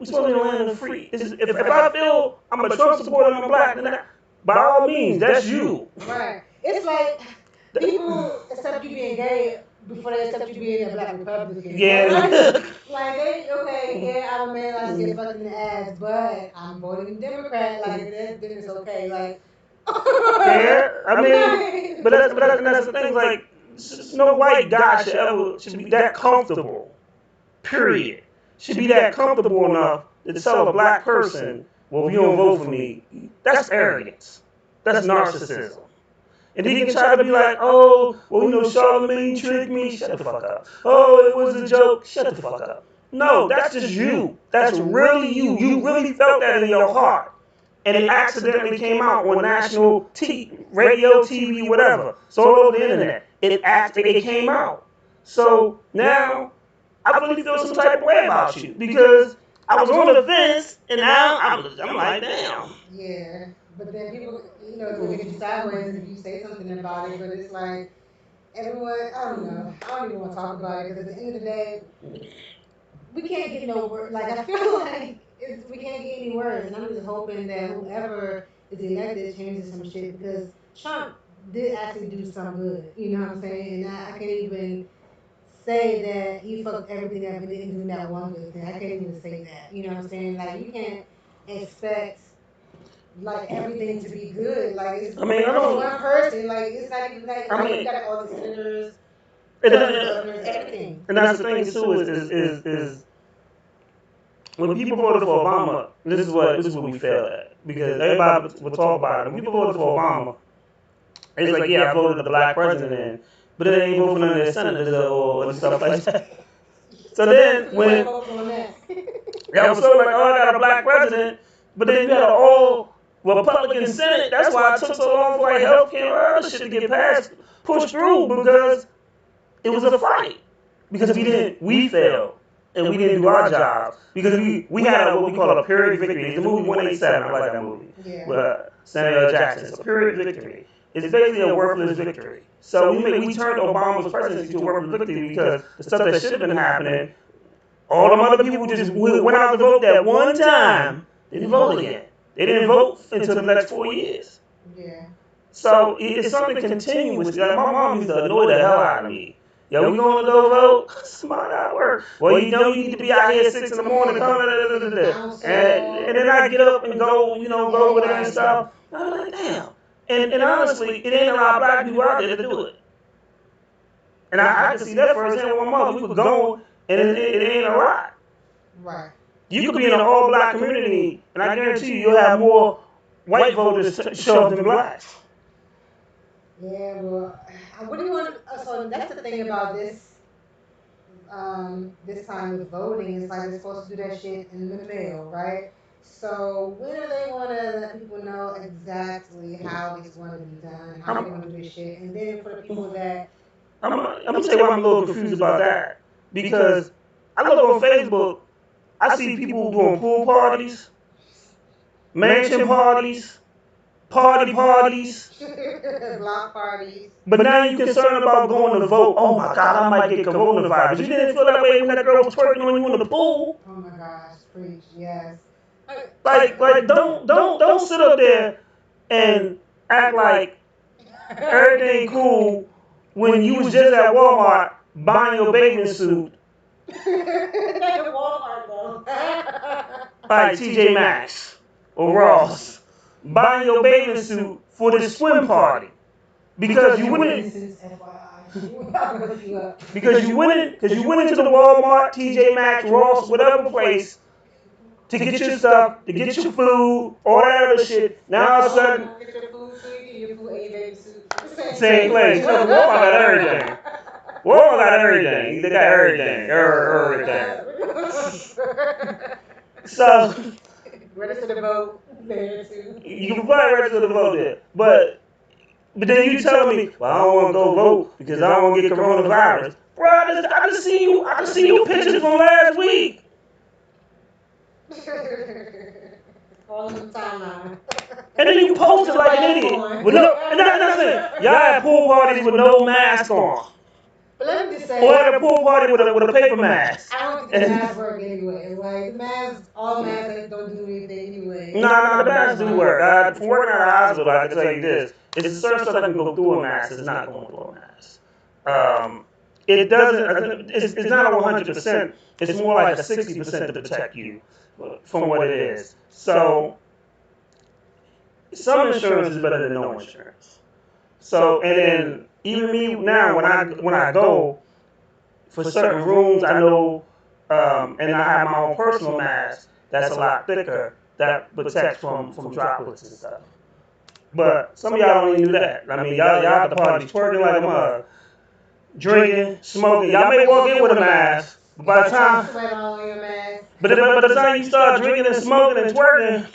We're supposed to be a land of free. If I feel I'm a Trump supporter and I'm black, then by all means, that's you. Right. It's like people accept you being gay before they accept you being a black Republican. Yeah. Like they okay, yeah, I'm a man, I get fucked in the ass, but I'm voting Democrat. Like then it's okay. Like Yeah, I I'm mean, like, but that's the thing. Like, no white guy should be that comfortable. Period. Should be that comfortable enough to tell a black person, well, if you don't vote for me, that's arrogance. That's narcissism. And then you can try to be like, oh, well, Charlemagne tricked me. Shut the fuck up. Oh, it was a joke. Shut the fuck up. No, that's just you. That's really you. You really felt that in your heart. And it accidentally came out on national radio, TV, whatever. So all over the internet. It came out. So now I really feel some type of way about you because I was on the fence and now I'm like, damn. yeah. But then people, look at you sideways if you say something about it. But it's like everyone, I don't know. I don't even want to talk about it because at the end of the day, we can't get no word. Like I feel like we can't get any words, and I'm just hoping that whoever is elected changes some shit because Trump did actually do some good. You know what I'm saying? And I can't even say that he fucked everything up and didn't do that one good thing. I can't even say that. You know what I'm saying? Like you can't expect like everything to be good. Like it's I mean, I don't. one person. Like it's not even like I mean, you got all the senators, and, governors, everything. and that's the thing too is when people voted for Obama, this is what we failed at because everybody would talk about it. When people voted for Obama, it's like, yeah, I voted the black president in, but then they ain't vote for none of their senators or stuff like that. So then when I was so like, oh, I got a black president, but then you had an all Republican Senate. That's why it took so long for like healthcare and other shit to get passed, pushed through because it was a fight. Because we failed. And we didn't do our jobs. Because we had what we call a Pyrrhic victory. It's the movie 187. I like that movie. Yeah. With Samuel L. Jackson. It's a Pyrrhic victory. It's basically a worthless victory. So we turned Obama's presidency to a worthless victory because the stuff that should have been happening, all them other people just went out to vote that one time, didn't vote again. They didn't vote until the next 4 years. Yeah. So it's something continuous. Like my mom used to annoy the hell out of me. Yo, we gonna go vote? Smart out work. Well, you need to be out here at 6 in the morning. And then I get up and go, go over there and stuff. I'm like, damn. And honestly, it ain't a lot of black people out there to do it. And I can see that firsthand with my mother. We were going, and it ain't a lot. Right. You could be in an all-black community, and I guarantee you'll have more white voters show up than blacks. Yeah, well, what do you want? So that's the thing about this. This time with voting, it's like they're supposed to do that shit in the mail, right? So when do they want to let people know exactly how it's going to be done, how they're going to do this shit, and then for the people that I'm gonna tell you why I'm a little confused about that because I look on Facebook, I see people doing pool parties, mansion parties, parties. block parties. But now you're concerned about going to vote. Oh my God, I might get coronavirus. You didn't feel that way when that girl was twerking on you in the pool. Oh my gosh, preach, yes. Like, don't sit up there and act like everything cool when you was just at Walmart buying your bathing suit. Walmart though. Like TJ Maxx or Ross, buying your bathing suit for this swim party because you went because you went into the Walmart, TJ Maxx, Ross, whatever place to get your stuff, to get your food, all that other shit. Now all of a sudden, Get your food so you get your food and your baby suit. same place. You know, Walmart got everything. Walmart got everything. They got everything. Everything. So Register to vote there too. you can probably register to vote there, but then you telling me, well, I don't want to go vote because I don't want to get coronavirus. Bro, I just see you pictures from last week. All in the timeline. And then you posted like an idiot. With no, and that's it. Y'all had pool parties with no mask on. But let me just Or say, at a pool party with a paper mask. I don't think the masks work anyway. Like the masks, all masks don't do anything anyway. No, the masks do work. From working at a hospital, I can tell you this: it's certain stuff that can go through a mask. It's not going through a mask. It doesn't. It's not a 100%. It's more like a 60% to protect you from what it is. So some insurance is better than no insurance. So and then even me now when I go for certain rooms, I know, and I have my own personal mask that's a lot thicker that protects from droplets and stuff. But some of y'all don't even do that. I mean, y'all at the party twerking like a mug, drinking, smoking. Y'all may walk in with a mask, but by the time, Sweat all on your mask. by the time you start drinking and smoking and twerking,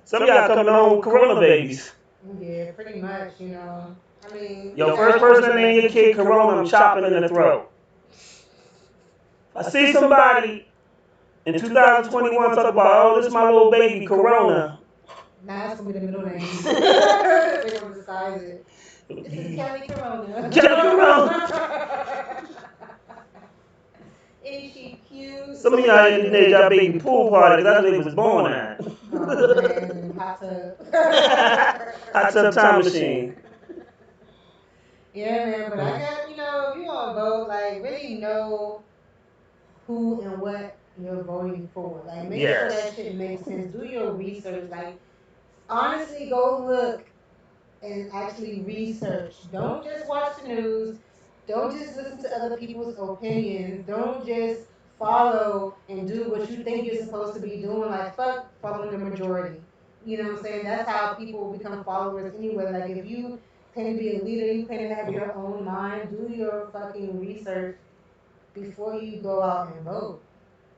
some of y'all coming home with corona babies. Yeah, pretty much. I mean, Yo, first person that name your kid corona, I'm chopping in the throat. I see somebody in 2021 talk about, oh, this is my little baby corona. nah, that's gonna be the middle name. They're gonna disguise it. This is Kelly Corona. Kelly corona. Is she cute? Some of y'all need to name y'all baby pool party because that's where they was born at. Oh man, hot tub. Hot tub time machine. Yeah, man, but I got, if you want to vote, like, really know who and what you're voting for. Like, make sure that Yes. shit makes sense. Do your research. Like, honestly, go look and actually research. Don't just watch the news. Don't just listen to other people's opinions. Don't just follow and do what you think you're supposed to be doing. Like, fuck following the majority. You know what I'm saying? That's how people become followers anyway. Like, if you claim to be a leader, you claim to have your own mind, do your fucking research before you go out and vote.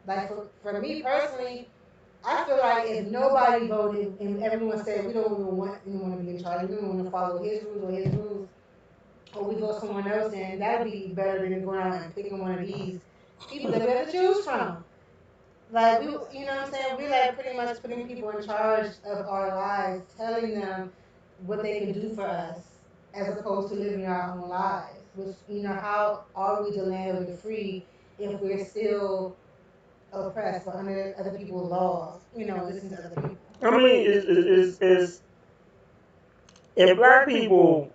Like, for me personally, I feel like if nobody voted and everyone said we don't even want anyone to be in charge, we don't want to follow his rules, or we vote someone else in, that'd be better than going out and picking one of these people that we have to choose from. Like you know what I'm saying? We like pretty much putting people in charge of our lives, telling them what they can do for us, as opposed to living our own lives. Which how are we the land of the free if we're still oppressed or under other people's laws? Listen to other people. I mean, is if black people,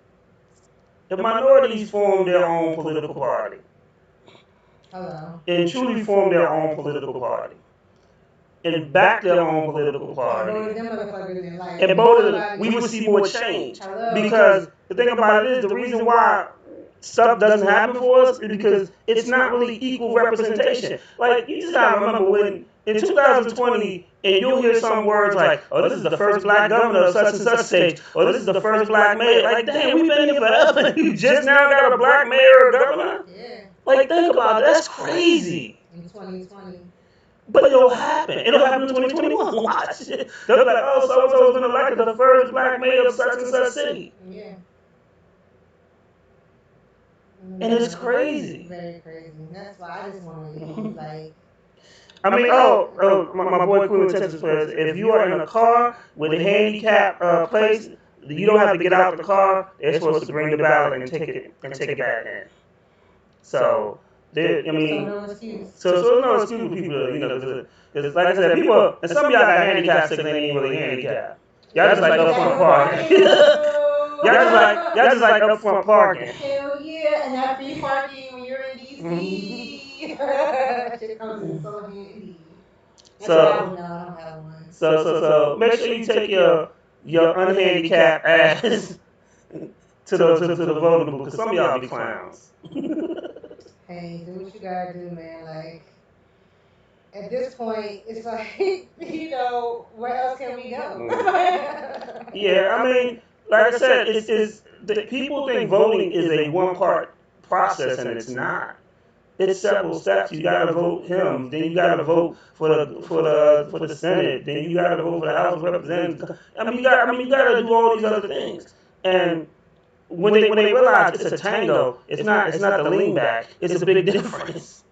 if minorities form their own political party Hello. and truly form their own political party and back their own political And party voted them motherfuckers in like and voted, we would see more change. hello. Because the thing about it is, the reason why stuff doesn't happen for us is because it's not really equal representation. Like, you just gotta remember when in 2020, and you'll hear some words like, oh, this is the first black governor of such and such state, or this is the first black mayor. Like, damn, we've been here forever. You just now got a black mayor or governor? Yeah. Like, think about it. That's crazy. In 2020. But it'll happen. It'll happen in 2021. Watch it. They'll be like, oh, so-and-so's been elected the first black mayor of such and such city. Yeah. And it's crazy. Very crazy. That's why I just want to leave. Like, I mean, my boy Queen Texas says, if you are in a car with a handicap place, you don't have to get out the car. They're supposed to bring the ballot and take it back in. So, I mean, no excuse. so no excuse for people, because like I said, people, and some of y'all got handicaps that ain't even really handicapped. Y'all just like up front parking. y'all just like up front parking. Hell yeah, and that free parking when you're in DC. Shit comes in so handy. That's what I would know. I don't have one. So make sure you take your unhandicapped ass to the voting booth, because some of y'all be clowns. Hey, do what you gotta do, man. Like, at this point, it's like, where else can we go? Yeah, I mean, like I said, people think voting is a one-part process, and it's not. It's several steps. You gotta vote him, then you gotta vote for the Senate, then you gotta vote for the House of Representatives. I mean, you gotta do all these other things. And when they realize it's a tango, it's not the lean back. It's a big difference.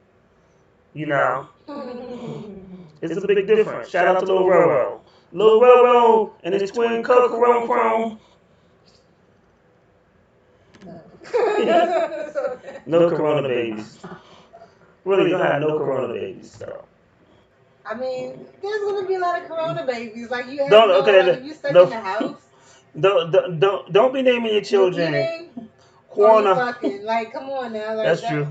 It's a big difference. Shout out to Lil Roro. Lil Roro and his twin Coke Chrome. No. So, No corona babies. Really, don't have no corona babies though. I mean, there's gonna be a lot of corona babies. Like you have Don't no, like okay. if you stuck in No, the house, don't be naming your you children eating or you Quana. fucking. Like, come on now, like That's that. true.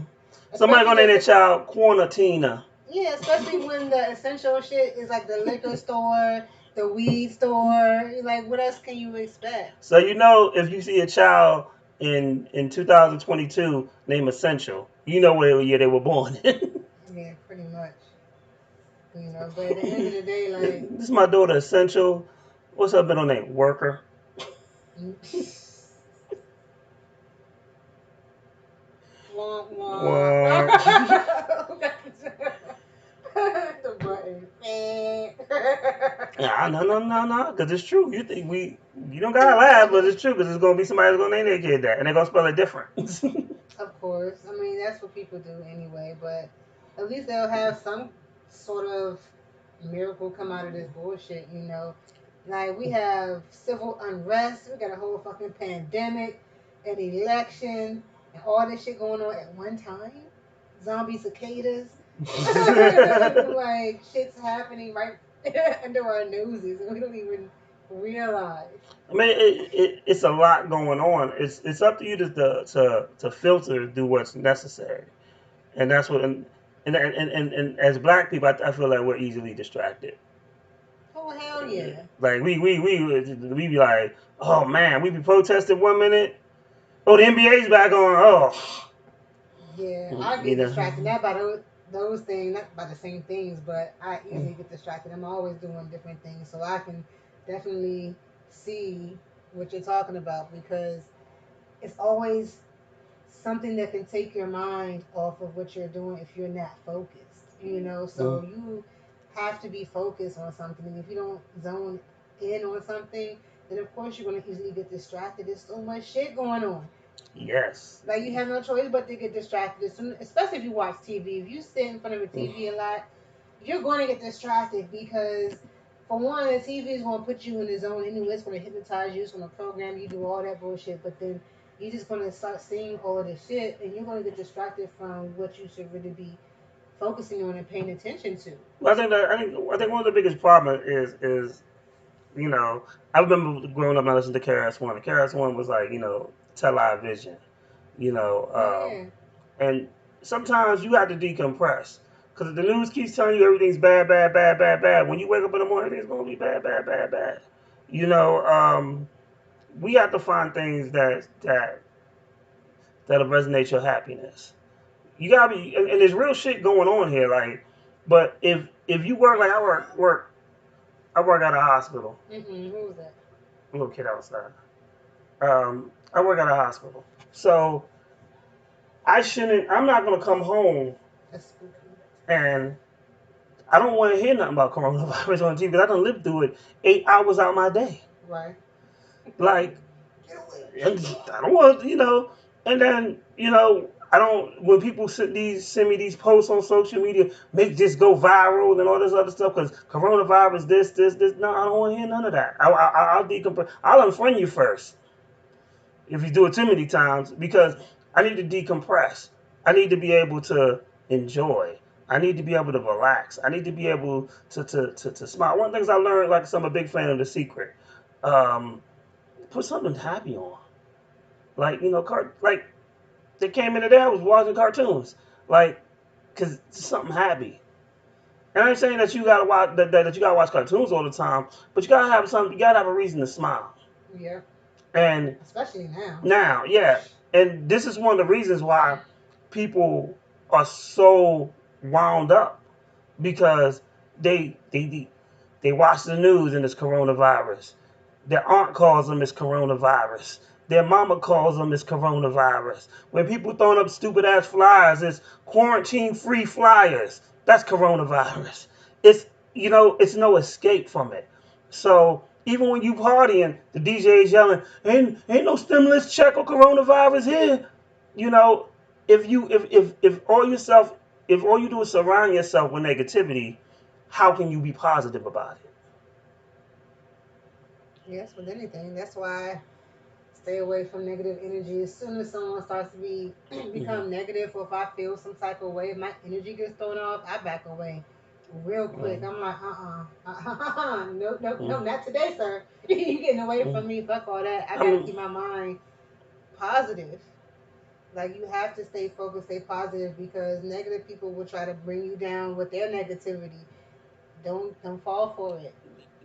Somebody Especially gonna name the their child Quanatina. yeah, especially when the essential shit is like the liquor store, the weed store. Like, what else can you expect? So you know if you see a child in 2022 named Essential, you know what year they were born in. Yeah, pretty much. But at the end of the day, like, This is my daughter Essential. What's her middle name? Worker. wah, wah. Well, The button. nah, no, because it's true. You think you don't gotta laugh, but it's true because it's gonna be somebody that's gonna name their kid that, and they're gonna spell it different. Of course. I mean, that's what people do anyway, but at least they'll have some sort of miracle come out of this bullshit. Like, we have civil unrest, we got a whole fucking pandemic, an election, and all this shit going on at one time. Zombie cicadas. Like, shit's happening right under our noses, and we don't even realize. I mean, it's a lot going on. It's up to you to filter through what's necessary, and that's what. And as black people, I feel like we're easily distracted. Oh, hell yeah. Like we be like, oh man, we be protesting 1 minute. Oh, the NBA's back on. Oh, Yeah, I you get know. distracted not by those things, not by the same things, but I easily get distracted. I'm always doing different things, so I can definitely see what you're talking about because it's always something that can take your mind off of what you're doing if you're not focused. So Mm, you have to be focused on something, and if you don't zone in on something, then of course you're going to easily get distracted. There's so much shit going on. yes. Like you have no choice but to get distracted, especially if you watch TV. If you sit in front of a Mm, TV a lot, you're going to get distracted because, for one, the TV is going to put you in the zone anyway. It's going to hypnotize you. It's going to program you, do all that bullshit. But then you're just going to start seeing all of this shit, and you're going to get distracted from what you should really be focusing on and paying attention to. Well, I think one of the biggest problems is you know I remember growing up and I listened to KRS One. KRS One was like television. You know, Yeah, and sometimes you have to decompress because the news keeps telling you everything's bad, bad, bad, bad, bad. When you wake up in the morning, everything's gonna be bad, bad, bad, bad. You know, we have to find things that'll resonate your happiness. You gotta be, and there's real shit going on here. Like, but if you work like I work at a hospital. Who was that? A little kid outside. I work at a hospital, so I shouldn't. I'm not gonna come home That's spooky. and I don't want to hear nothing about coronavirus on TV because I done lived through it 8 hours out my day. Right. Like, Get away. I don't want, and then, I don't, when people send me these posts on social media, make this go viral and all this other stuff because coronavirus, this. No, I don't want to hear none of that. I'll decompress. I'll unfriend you first if you do it too many times because I need to decompress. I need to be able to enjoy. I need to be able to relax. I need to be able to smile. One of the things I learned, like, 'cause I'm a big fan of The Secret, um, put something happy on. Like, like they came in today, I was watching cartoons. Like, because it's something happy. And I ain't saying that you gotta watch that you gotta watch cartoons all the time, but you gotta have something. You gotta have a reason to smile. Yeah. And Especially now. now, yeah, and this is one of the reasons why people are so wound up because they watch the news and it's coronavirus. Their aunt calls them it's coronavirus. Their mama calls them it's coronavirus. When people throwing up stupid ass flyers, it's quarantine free flyers. That's coronavirus. It's it's no escape from it. So even when you partying, the DJ is yelling, ain't no stimulus check or coronavirus here. You know, if all you do is surround yourself with negativity, how can you be positive about it? Yes, with anything. That's why Stay away from negative energy. As soon as someone starts to be Mhm. become negative, or if I feel some type of way, if my energy gets thrown off, I back away real quick. Mhm. I'm like, no, no, no, Mhm. not today, sir. You getting away Mhm. from me? Fuck all that. I I gotta mean, keep my mind positive. Like you have to stay focused, stay positive, because negative people will try to bring you down with their negativity. Don't fall for it.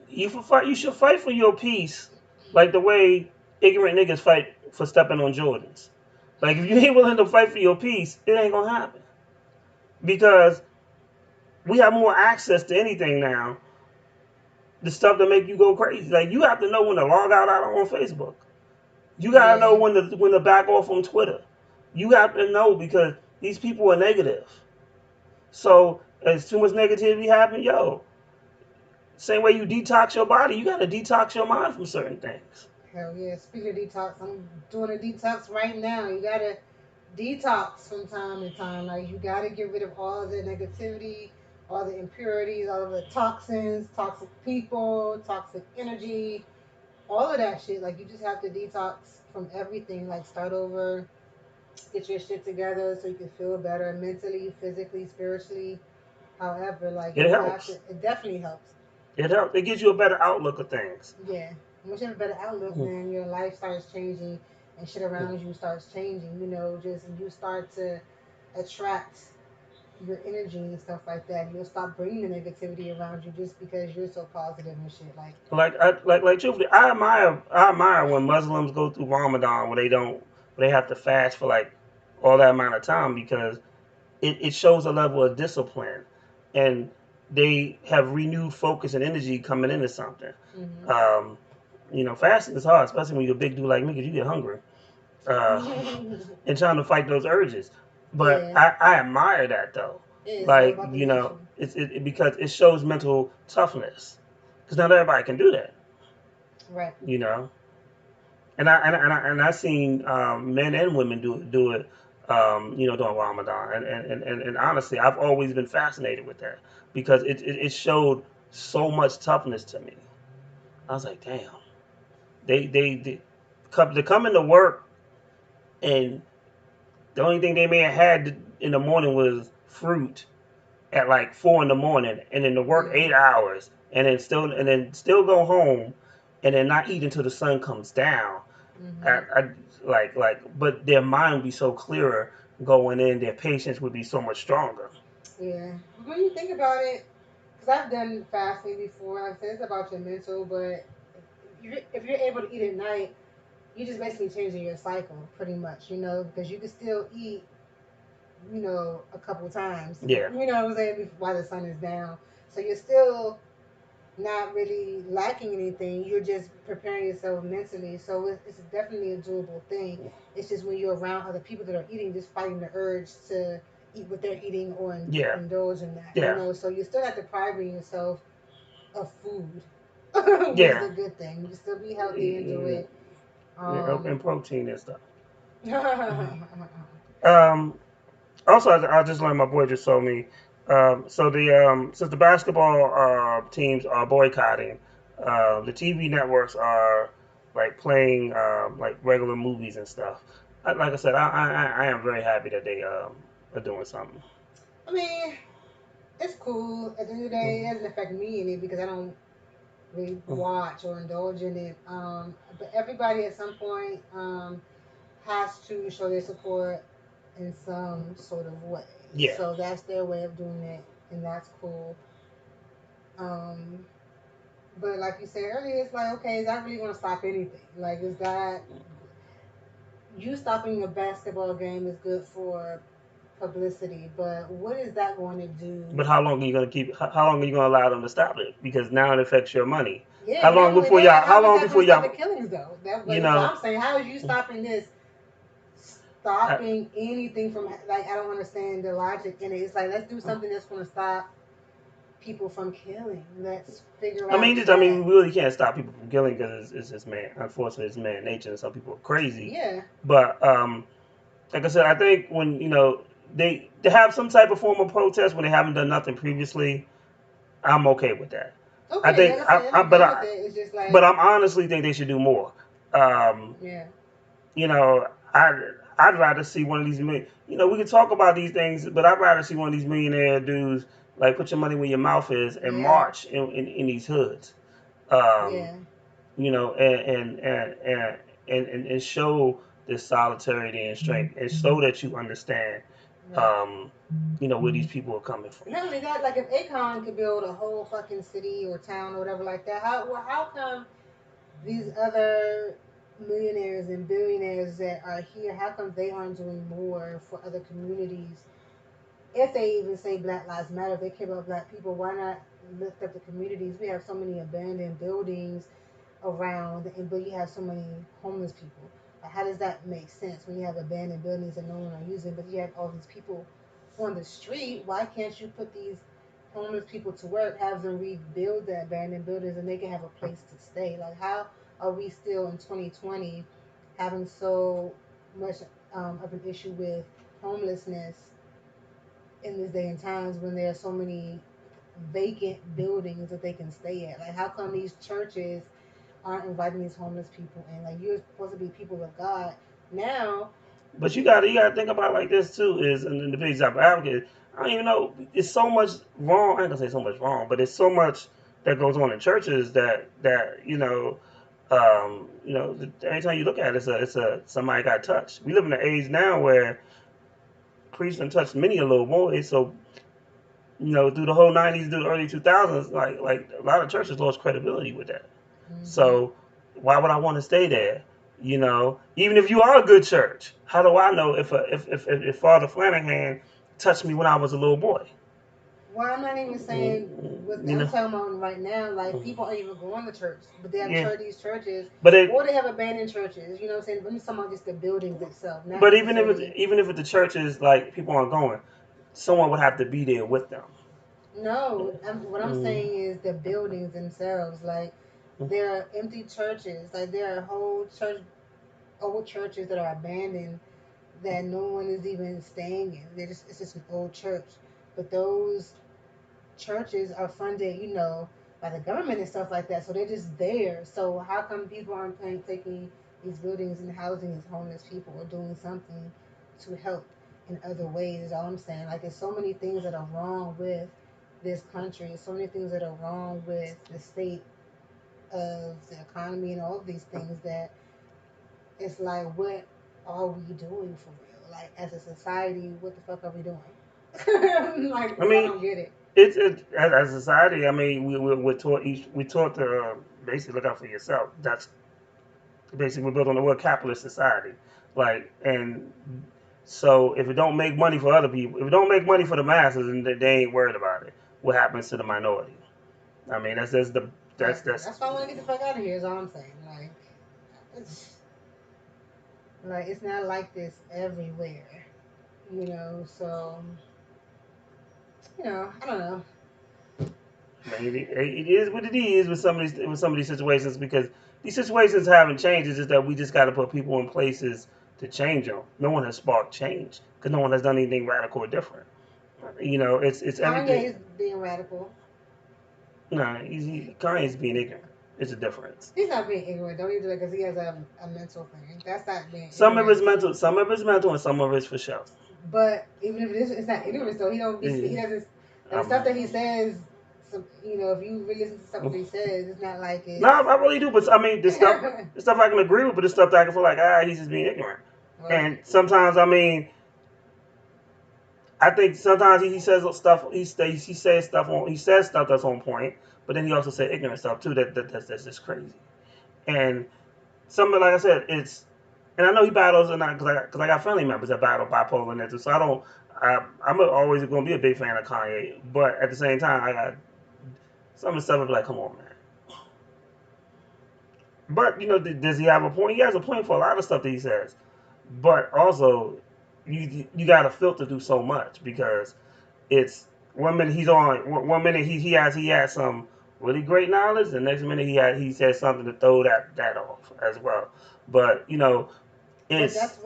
you should fight for your peace, like the way ignorant niggas fight for stepping on Jordans. Like if you ain't willing to fight for your peace, it ain't gonna happen because we have more access to anything now. The stuff that make you go crazy. Like you have to know when to log out on Facebook. You gotta know Yeah. when to back off on Twitter. You have to know because these people are negative. So as too much negativity happen, yo, same way you detox your body, you gotta detox your mind from certain things. Hell yeah. Speaking of detox, I'm doing a detox right now. You gotta detox from time to time. Like you gotta get rid of all the negativity, all the impurities, all of the toxins, toxic people, toxic energy, all of that shit. Like you just have to detox from everything. Like start over, get your shit together so you can feel better mentally, physically, spiritually. However, like It you have to. helps. It definitely helps. It helps. It gives you a better outlook of things. Yeah. Once you have a better outlook, Mhm. man, your life starts changing and shit around you starts changing. You know, just you start to attract your energy and stuff like that. You'll stop bringing the negativity around you just because you're so positive and shit. Like, Like truthfully, I admire when Muslims go through Ramadan where they don't where they have to fast for like all that amount of time because it shows a level of discipline and they have renewed focus and energy coming into something. hmm Um, fasting is hard, especially when you're a big dude like me because you get hungry uh, and trying to fight those urges. But yeah, I admire that though. it's all Like, about the nature. because it shows mental toughness. Because not everybody can do that, Right. you know. And I seen men and women do it, during Ramadan. And honestly, I've always been fascinated with that because it showed so much toughness to me. I was like, damn, they come to come into work and the only thing they may have had in the morning was fruit at like 4 in the morning, and then to work hmm 8 hours, and then still go home, and then not eat until the sun comes down. hmm I but their mind would be so clearer going in. Their patience would be so much stronger. Yeah. When you think about it, because I've done fasting before, like I said, it's about your mental, but if you're able to eat at night, you just basically changing your cycle pretty much, you know, because you can still eat, you know, a couple times, Yeah, you know what I'm saying, while the sun is down. So you're still not really lacking anything. You're just preparing yourself mentally. So it's definitely a doable thing. It's just when you're around other people that are eating, just fighting the urge to eat what they're eating or yeah, indulge in that, you yeah, know. So you're still not depriving yourself of food, which is yeah, a good thing. You can still be healthy and do it. yeah, Um, and protein and stuff. Um, Also, I just learned my boy just told me. So since the basketball teams are boycotting, the TV networks are like playing like regular movies and stuff. Like I said, I am very happy that they are doing something. I mean, it's cool. At the end of the day, it doesn't affect me any because I don't really watch or indulge in it. But everybody at some point has to show their support in some sort of way. Yeah, So that's their way of doing it, and that's cool. Um, but like you said earlier, it's like, okay, is that really going to stop anything? Like, is that you stopping a basketball game is good for publicity, but what is that going to do? but how long are you gonna keep? How long are you gonna allow them to stop it? Because now it affects your money. Yeah, How but not long only before that, y'all? How how is long that going before to stop the y'all? killings though? You That's what know, I'm saying. How is you stopping this? I, Stopping anything from, like, I don't understand the logic in it. It's like, let's do something that's going to stop people from killing. Let's figure out I that. mean, we really can't stop people from killing because it's just man. Unfortunately, it's man nature, and some people are crazy. Yeah. But like I said, I think when they have some type of form of protest when they haven't done nothing previously, I'm okay with that. I Okay, think like I said, I'm okay with it. It's just but like, I'm honestly think they should do more. Um, yeah. you know, I'd rather see one of these million. You know, we can talk about these things, but I'd rather see one of these millionaire dudes like put your money where your mouth is and Yeah, march in these hoods. Um, yeah, you know, and show this solidarity and strength, and so that you understand, right. um, you know, where these people are coming from. Not only that, like if Akon could build a whole fucking city or town or whatever like that, how come these other millionaires and billionaires that are here, how come they aren't doing more for other communities? If they even say Black Lives Matter, if they care about black people, why not lift up the communities? We have so many abandoned buildings around, but you have so many homeless people. Like, how does that make sense when you have abandoned buildings that no one are using, but you have all these people on the street? Why can't you put these homeless people to work, have them rebuild the abandoned buildings, and they can have a place to stay? Like, how are we still in 2020 having so much of an issue with homelessness in this day and times when there are so many vacant buildings that they can stay at? Like, how come these churches aren't inviting these homeless people in? Like, you're supposed to be people of God. Now, But you gotta think about it like this too. Is and the big example advocate. I don't even know. It's so much wrong. I ain't gonna say so much wrong, but it's so much that goes on in churches that you know. Anytime you look at it, it's a somebody got touched. We live in an age now where priests have touched many a little boys. So you know, through the whole '90s, through the early 2000s, like a lot of churches lost credibility with that. hmm So why would I want to stay there? You know, even if you are a good church, how do I know if Father Flanagan touched me when I was a little boy? well, I'm not even saying what You I'm know, talking about right now. Like, people aren't even going to church, but they have yeah. these churches, But it, or they have abandoned churches. You know what I'm saying? I'm just talking about just the buildings itself, not but even if necessarily. the church is like people aren't going, someone would have to be there with them. No, what I'm Mm, saying is the buildings themselves. Like, there are empty churches. Like, there are whole old churches that are abandoned that no one is even staying in. It's just an old church, but those churches are funded, by the government and stuff like that. So they're just there. So how come people aren't taking these buildings and housing these homeless people or doing something to help in other ways? Is all I'm saying. Like, there's so many things that are wrong with this country. So many things that are wrong with the state of the economy and all of these things that it's like, what are we doing for real? Like, as a society, what the fuck are we doing? Like, I because I mean, don't get it. as a society. I mean, we're taught to basically look out for yourself. That's basically we're built on the word capitalist society. Like, and so if it don't make money for other people, if it don't make money for the masses, then they ain't worried about it. What happens to the minority? I mean, Exactly. that's That's why I want to get the fuck out of here. Is all I'm saying. It's it's not like this everywhere, So I don't know. I mean, it is what it is with some of these situations because these situations haven't changed. It's just that we just got to put people in places to change them. No one has sparked change because no one has done anything radical or different. You know, it's Kanye everything. is being radical. No, Kanye's being ignorant. It's a difference. He's not being ignorant. Don't you do it because he has a mental thing. That's not being Some of it's ignorant. mental, some of it's mental, and some of it's for show. But even if it is, it's not ignorance though. He don't be. He Yeah. doesn't. The Um, stuff that he says. If you really listen to stuff that he says, it's not like no, it's. I really do. But I mean, the stuff I can agree with, but the stuff that I can feel like, he's just being ignorant. Well, And sometimes, I mean, I think sometimes he says stuff. He says stuff that's on point, but then he also said ignorant stuff too. That's just crazy. And something like I said, and I know he battles, and because I got family members that battle bipolar and that too. So I don't. I'm always going to be a big fan of Kanye, but at the same time, I got some of the stuff. I be like, come on, man. But you know, does he have a point? He has a point for a lot of stuff that he says. But also, you got to filter through so much because it's one minute he's on, one minute he has some really great knowledge, the next minute he says something to throw that off as well. But you know, but it's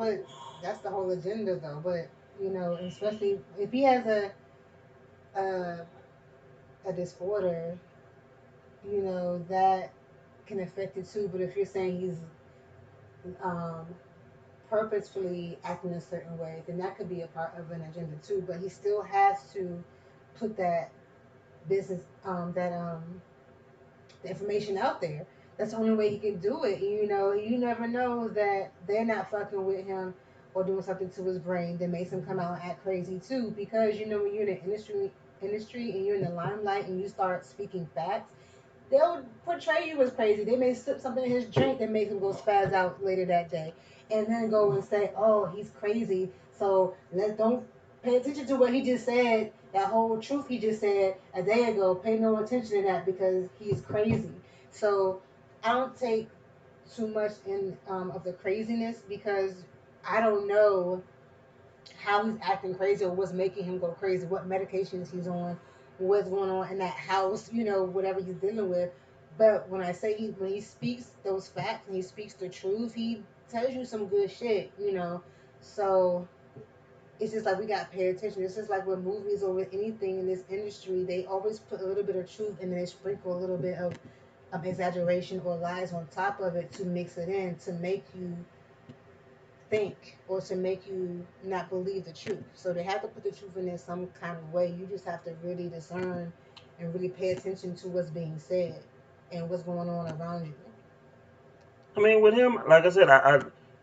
that's the whole agenda though. But especially if he has a a disorder, that can affect it too. But if you're saying he's um purposefully acting a certain way, then that could be a part of an agenda too. But he still has to put that business, the information out there. That's the only way he can do it. You know, you never know that they're not fucking with him or doing something to his brain that makes him come out and act crazy too. Because you know when you're in the industry and you're in the limelight and you start speaking facts, they'll portray you as crazy. They may slip something in his drink that makes him go spaz out later that day, and then go and say, "Oh, he's crazy." So let don't pay attention to what he just said. That whole truth he just said a day ago. Pay no attention to that because he's crazy. So I don't take too much in of the craziness because I don't know how he's acting crazy or what's making him go crazy, what medications he's on, what's going on in that house, you know, whatever he's dealing with. But when I say when he speaks those facts and he speaks the truth, he tells you some good shit, you know. So it's just like we got to pay attention. It's just like with movies or with anything in this industry, they always put a little bit of truth and then they sprinkle a little bit of exaggeration or lies on top of it to mix it in to make you think or to make you not believe the truth. So they have to put the truth in there some kind of way. You just have to really discern and really pay attention to what's being said and what's going on around you. I mean, with him, like I said,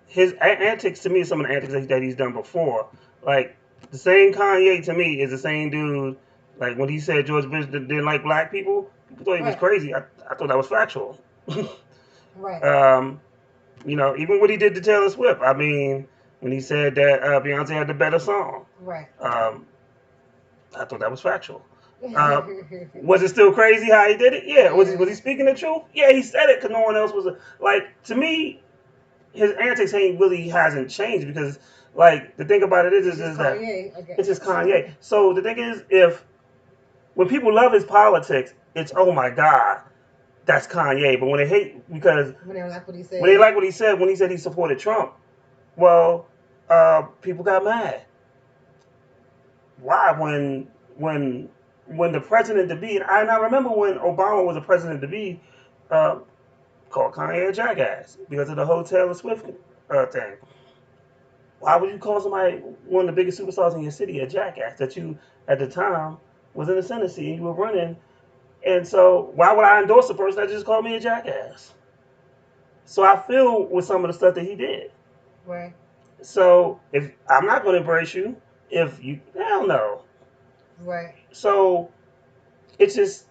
his antics to me, some of the antics that he's done before, like the same Kanye to me is the same dude. Like when he said George Bush didn't like black people thought he was Right, crazy. I thought that was factual. right, um, even what he did to Taylor Swift. I mean, when he said that Beyonce had the better song, right. um, I thought that was factual. Uh, was it still crazy how he did it? Yeah. Was he Yeah. speaking the truth? Yeah, he said it because no one else was. Like to me, his antics ain't really hasn't changed because like the thing about it It's just is that Kanye, I it's just guess. Kanye. So the thing is, if when people love his politics, it's oh my god, that's Kanye. But when they hate because When they don't like what he when they said. like what he said when he said he supported Trump, well, people got mad. Why when the president to be and I remember when Obama was the president to be, uh, called Kanye a jackass because of the whole Taylor Swift thing. Why would you call somebody one of the biggest superstars in your city a jackass that you at the time was in the Senate seat and you were running? And so why would I endorse a person that just called me a jackass? So I feel with some of the stuff that he did. Right, So if I'm not going to embrace you, if you hell no. right. So it's just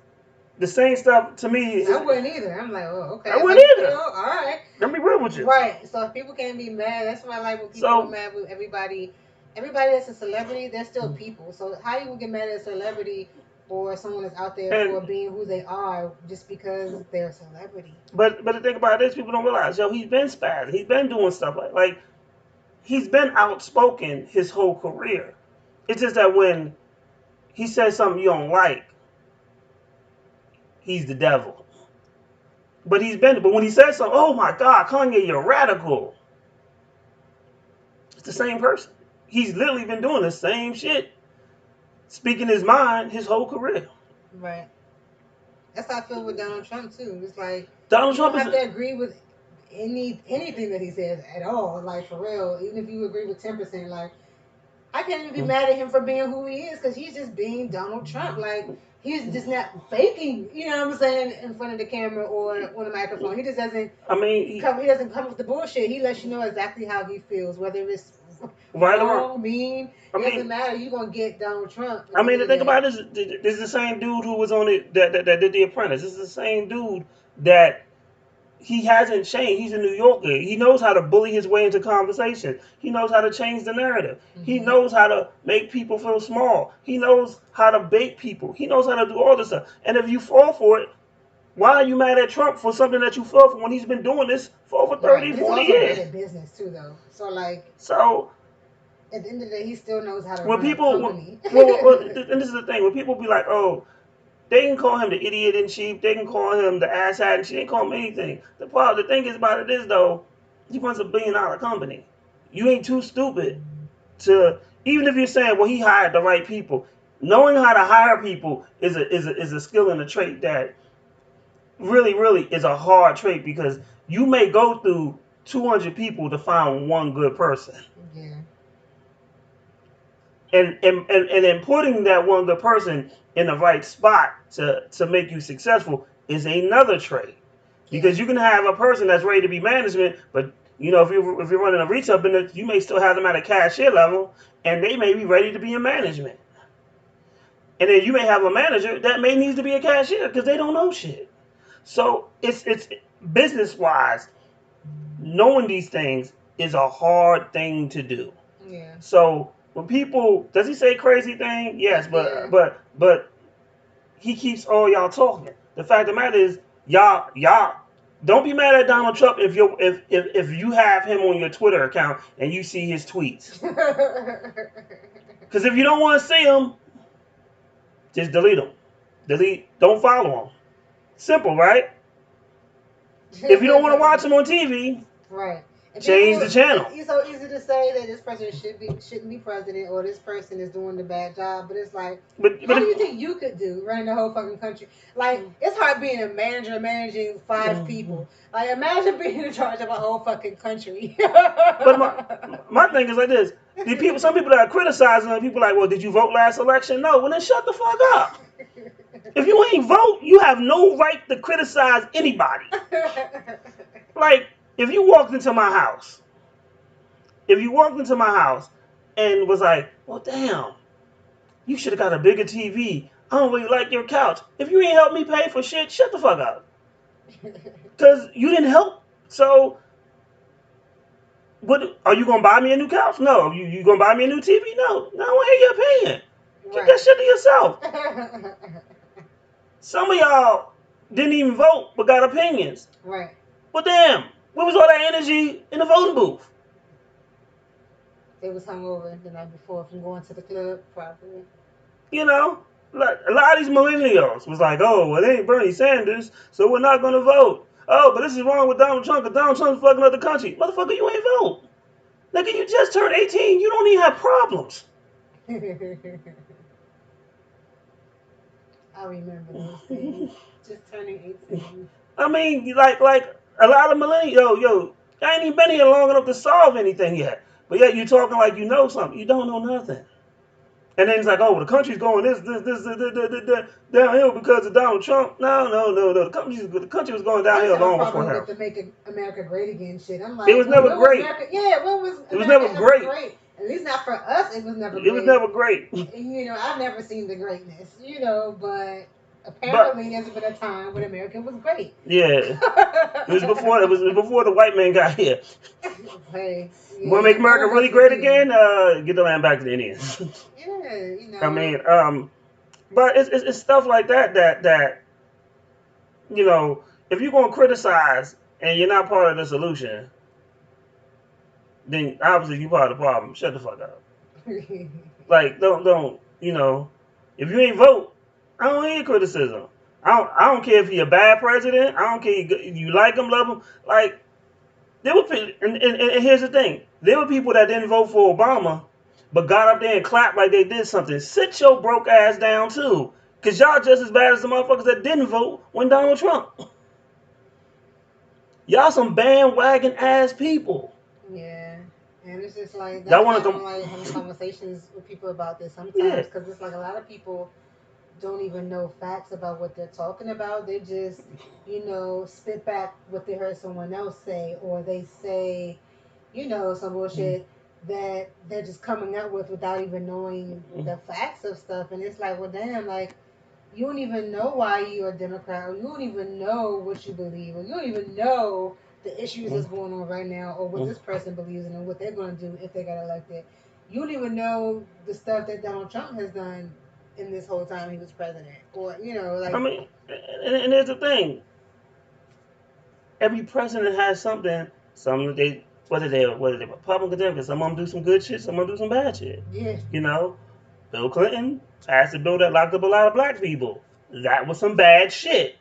the same stuff to me. I wouldn't either. I'm like, oh, okay, I that's how wouldn't you feel. either. All right. Let me real with you. Right. So if people can't be mad, that's why I like when people are So mad with everybody. Everybody that's a celebrity, they're still people. So how you will get mad at a celebrity or someone that's out there and for being who they are just because they're a celebrity? but the thing about this, people don't realize, yo, he's been spazzing. He's been doing stuff like he's been outspoken his whole career. It's just that when he says something you don't like, he's the devil. But when he says something, oh my God, Kanye, you're radical. It's the same person. He's literally been doing the same shit, speaking his mind his whole career. Right. That's how I feel with Donald Trump too. It's like Donald you don't Trump is, have to agree with anything that he says at all. Like for real, even if you agree with 10%, like I can't even be mad at him for being who he is because he's just being Donald Trump. Like he's just not faking, you know what I'm saying, in front of the camera or on the microphone. He just doesn't I mean, come. He doesn't come with the bullshit. He lets you know exactly how he feels, whether it's right or wrong. wrong, mean. I It doesn't mean, matter. You're gonna get Donald Trump at I the mean, end the of the thing day. about this is the same dude who was on it that did The Apprentice. This is the same dude that he hasn't changed. He's a New Yorker. He knows how to bully his way into conversation. He knows how to change the narrative. He Hmm. knows how to make people feel small. He knows how to bait people. He knows how to do all this stuff. And if you fall for it, why are you mad at Trump for something that you fell for when he's been doing this for over Right, 30, but he's 40 also good years? at business too, though. So like So at the end of the day, he still knows how to when run a people, company. and this is the thing, when people be like, oh, they can call him the idiot in chief. They can call him the asshat and chief. They can call him anything. The thing is about it is though, he runs $1 billion company. You ain't too stupid to even if you're saying, well, he hired the right people. Knowing how to hire people is a skill and a trait that really is a hard trait because you may go through 200 people to find one good person. Yeah. And then putting that one good person in the right spot to make you successful is another trade. Because Yeah. you can have a person that's ready to be management, but you know, if you're running a retail business, you may still have them at a cashier level, and they may be ready to be in management. And then you may have a manager that may need to be a cashier because they don't know shit. So it's business wise, knowing these things is a hard thing to do. Yeah. So when people, does he say crazy thing? Yes, Yeah. but he keeps all y'all talking. The fact of the matter is, y'all don't be mad at Donald Trump if you have him on your Twitter account and you see his tweets. Because if you don't want to see him, just delete him. Delete. Don't follow him. Simple, right? If you don't want to watch him on TV, Right. And change the channel. It's so easy to say that this person shouldn't be president or this person is doing the bad job, but it's like, But how do you think you could do running the whole fucking country? Like, it's hard being a manager managing 5 people. Like, imagine being in charge of a whole fucking country. But my thing is like this: some people that are criticizing them, people like, well, did you vote last election? No. Well, then shut the fuck up. If you ain't vote, you have no right to criticize anybody. Like, if you walked into my house, and was like, well, damn, you should have got a bigger TV. I don't really like your couch. If you ain't helped me pay for shit, shut the fuck up. Because you didn't help. So, what are you gonna buy me a new couch? No. You gonna buy me a new TV? No. No, I want to hear your opinion. Keep that shit to yourself. Some of y'all didn't even vote but got opinions. Right. But damn, where was all that energy in the voting booth? They was hungover the night before from going to the club, probably. You know, like, a lot of these millennials was like, oh, well, they ain't Bernie Sanders, so we're not gonna vote. Oh, but this is wrong with Donald Trump, because Donald Trump's fucking up the country. Motherfucker, you ain't vote. Nigga, you just turned 18. You don't even have problems. I remember those days. Just turning 18. I mean, like a lot of millennials, I ain't even been here long enough to solve anything yet. But yet you talking like you know something. You don't know nothing. And then it's like, oh, the country's going this downhill because of Donald Trump. No. The country was going downhill long before him. With the Make America Great Again shit. I'm like, it was never great. When was it was never great. At least not for us. It was never great. It was never great. And, I've never seen the greatness, but apparently there's been a time when America was great. Yeah. It was before the white man got here. Hey. Yeah, want to make America really great again? Get the land back to the Indians. Yeah, I mean, but it's stuff like that, if you're gonna criticize and you're not part of the solution, then obviously you're part of the problem. Shut the fuck up. Like, don't if you ain't vote, I don't hear criticism. I don't care if you're a bad president. I don't care if you like him, love him. Like, there were people, and here's the thing: there were people that didn't vote for Obama, but got up there and clapped like they did something. Sit your broke ass down too, cause y'all just as bad as the motherfuckers that didn't vote when Donald Trump. Y'all some bandwagon ass people. Yeah, and it's just like that's why I don't like having conversations with people about this sometimes, because it's like a lot of people don't even know facts about what they're talking about. They just, spit back what they heard someone else say, or they say, some bullshit that they're just coming up with without even knowing the facts of stuff. And it's like, well, damn, like, you don't even know why you're a Democrat, or you don't even know what you believe, or you don't even know the issues that's going on right now, or what this person believes in, and what they're going to do if they got elected. You don't even know the stuff that Donald Trump has done in this whole time he was president, or like. I mean, and there's the thing. Every president has something. Whether they're Republican, because some of them do some good shit, some of them do some bad shit. Yeah. Bill Clinton passed a bill that locked up a lot of black people. That was some bad shit.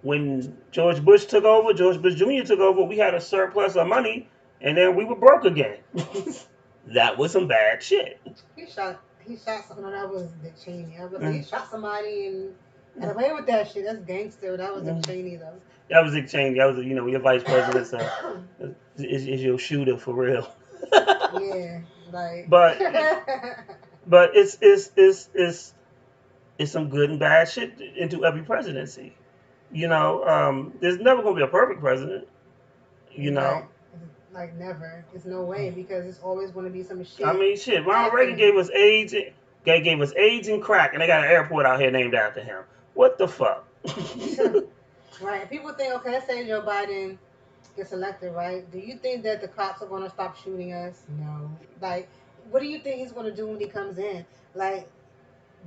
When George Bush Jr. took over, we had a surplus of money, and then we were broke again. That was some bad shit. He shot something. That was Dick Cheney. He shot somebody, and Got away with that shit. That's gangster. That was a Cheney though. That was Dick Cheney. That was, your vice president is your shooter for real. Yeah, like. but but it's some good and bad shit into every presidency. There's never gonna be a perfect president. You know, Right. Like never. There's no way because it's always going to be some I shit mean, shit. Ronald Reagan happening. gave us AIDS. Gave us AIDS and crack, and they got an airport out here named after him. What the fuck? Right. People think, okay, let's say Joe Biden gets elected, right? Do you think that the cops are going to stop shooting us? No. Like, what do you think he's going to do when he comes in? Like,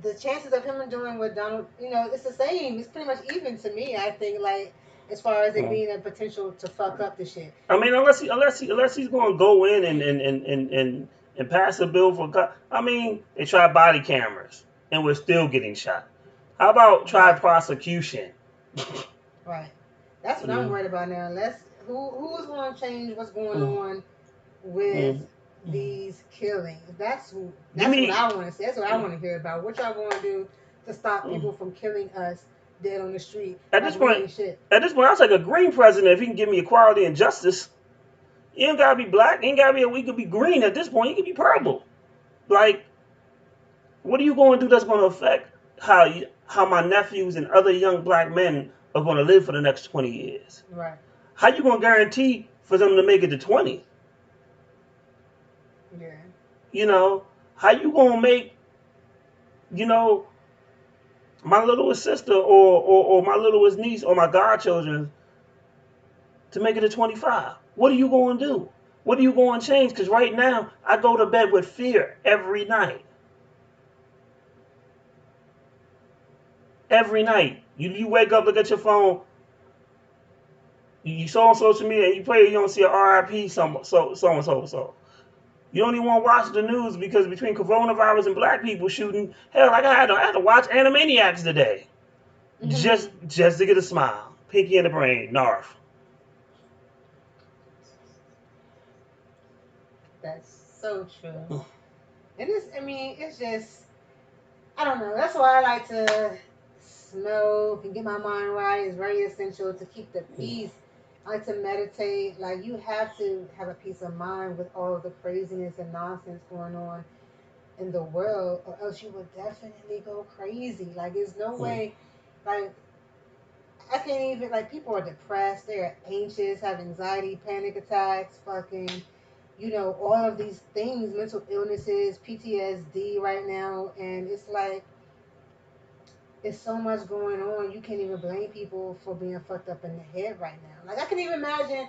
the chances of him doing what Donald, it's the same. It's pretty much even to me. I think, like, as far as it being a potential to fuck up the shit. I mean, unless he's going to go in and pass a bill for. I mean, they tried body cameras, and we're still getting shot. How about try Right. prosecution? Right. That's what I'm Mm, worried about now. Who's going to change what's going mm, on with mm. these killings? That's who. Give That's what me I want to see. That's what I want to hear about. What y'all going to do to stop mm. people from killing us dead on the street at this like we point. ain't shit? At this point, I'll take a green president if he can give me equality and justice. You ain't gotta be black. You ain't gotta be. We could be green at this point. You could be purple. Like, what are you going to do that's going to affect how my nephews and other young black men are going to live for the next 20 years? Right. How you going to guarantee for them to make it to 20? Yeah. You know, how you going to make, you know, my littlest sister or my littlest niece or my godchildren to make it to 25? What are you going to do? What are you going to change? Because right now, I go to bed with fear every night. Every night. You wake up, look at your phone. You saw on social media, and you pray you don't see a RIP so and so. You don't even want to watch the news because between coronavirus and black people shooting, hell, like I had to watch Animaniacs today just to get a smile. Pinky in the brain, Narf. That's so true. And I mean, it's just, I don't know. That's why I like to smoke and get my mind right. It's very essential to keep the peace. I like to meditate. Like, you have to have a peace of mind with all of the craziness and nonsense going on in the world, or else you will definitely go crazy. Like, there's no way, like, I can't even, like, people are depressed, they're anxious, have anxiety, panic attacks, fucking, all of these things, mental illnesses, PTSD right now, and it's like, it's so much going on. You can't even blame people for being fucked up in the head right now. Like, I can even imagine,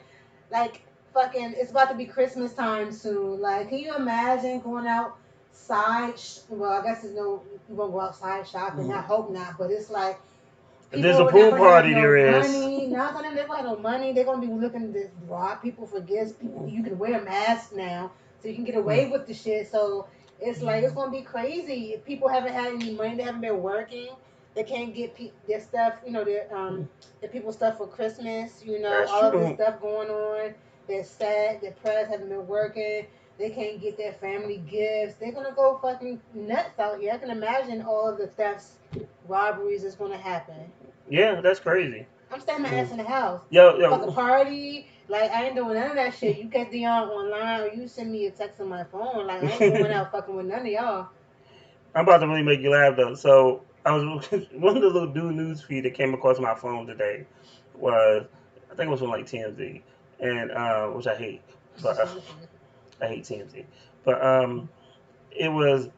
like, fucking, it's about to be Christmas time soon. Like, can you imagine going outside? Well, I guess there's no, you won't go outside shopping. I hope not. But it's like, If there's a people not pool gonna have party, no there is. money. Not gonna They're gonna have no money. They're gonna be looking to rob people for gifts. People, you can wear a mask now, so you can get away with the shit. So it's like it's gonna be crazy. If people haven't had any money, they haven't been working. They can't get their stuff. Their people's stuff for Christmas. That's All of this true. stuff going on. They're sad, depressed, haven't been working. They can't get their family gifts. They're gonna go fucking nuts out here. I can imagine all of the thefts, robberies that's gonna happen. Yeah, that's crazy. I'm staying my ass in the house. Yo, Fuck a yo, party. Like, I ain't doing none of that shit. You get Dion online or you send me a text on my phone. Like, I ain't going out fucking with none of y'all. I'm about to really make you laugh though. So I was one of the little new news feed that came across my phone today was I think it was from like TMZ, and which I hate, but I hate TMZ. But it was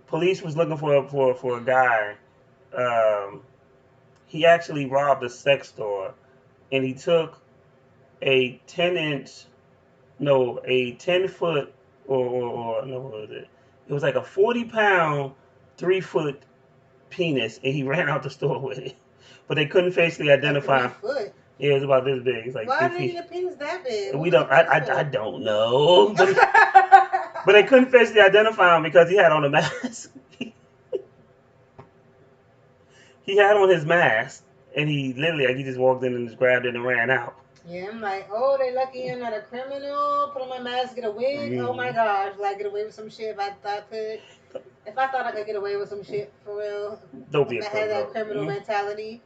police was looking for a guy. Um, he actually robbed a sex store, and he took a 10 inch, no, a 10 foot, or no, what was it? It was like a 40 pound, 3 foot penis, and he ran out the store with it. But they couldn't facially A identify three him. foot. Yeah, it was about this big. It's like Why three do they need feet. a penis that big? What We was the don't. penis I for? don't know, but they couldn't facially identify him because he had on a mask. He had on his mask, and he literally like he just walked in and just grabbed it and ran out. Yeah, I'm like, oh, they lucky I'm not a criminal. Put on my mask, get a wig. Oh my Mm. gosh, like get away with some shit if I thought I could. If I thought I could get away with some shit for real, Don't be if a I had that criminal. criminal mentality,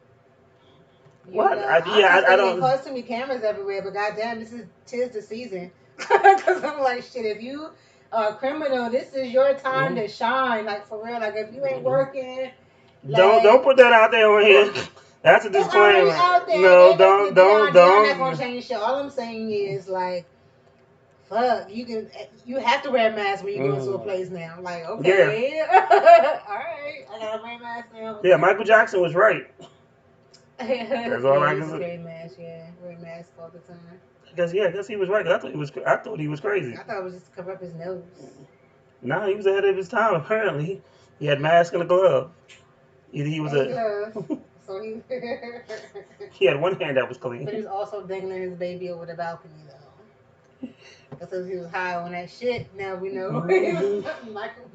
you What? know, I Yeah, I understand they don't. cause too many cameras everywhere, but goddamn, tis the season. Because I'm like, shit, if you are a criminal, this is your time Mm, to shine. Like for real, like if you ain't mm. working, Don't like put that out there on here. That's a it's already disclaimer. out there. No, They basically they are not gonna don't. change shit. All I'm saying is like, fuck, you have to wear a mask when you go into a Mm. place now. Like, Yeah, okay, all right, I gotta wear a mask now. yeah. Okay. Michael Jackson was right. Yeah, That's all he I used can to say. carry mask. Yeah, wear a mask all the time. I guess he was right. 'Cause I thought he was crazy. I thought it was just to cover up his nose. Nah, he was ahead of his time. Apparently, he had mask and a glove. Either he was And a gloves. So he, he had one hand that was but he clean. was also dangling his baby over the balcony though. Because he was high on that shit. Now we know he was Hmm. Michael.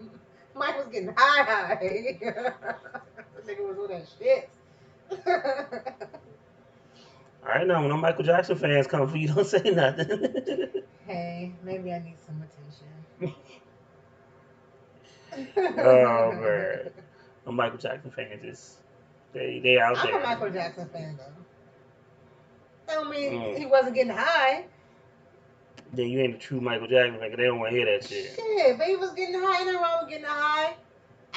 Mike was getting high. The nigga was on that shit. I know when no Michael Jackson fans come for you, don't say nothing. Hey, maybe I need some Oh attention. man, no Michael Jackson fans just they out I'm a there. Michael Jackson fan though. I don't mean Mm. he wasn't getting high. Then you ain't a true Michael Jackson fan 'cause they don't want to hear that shit. Shit, but he was getting high. Ain't nothing wrong with getting high.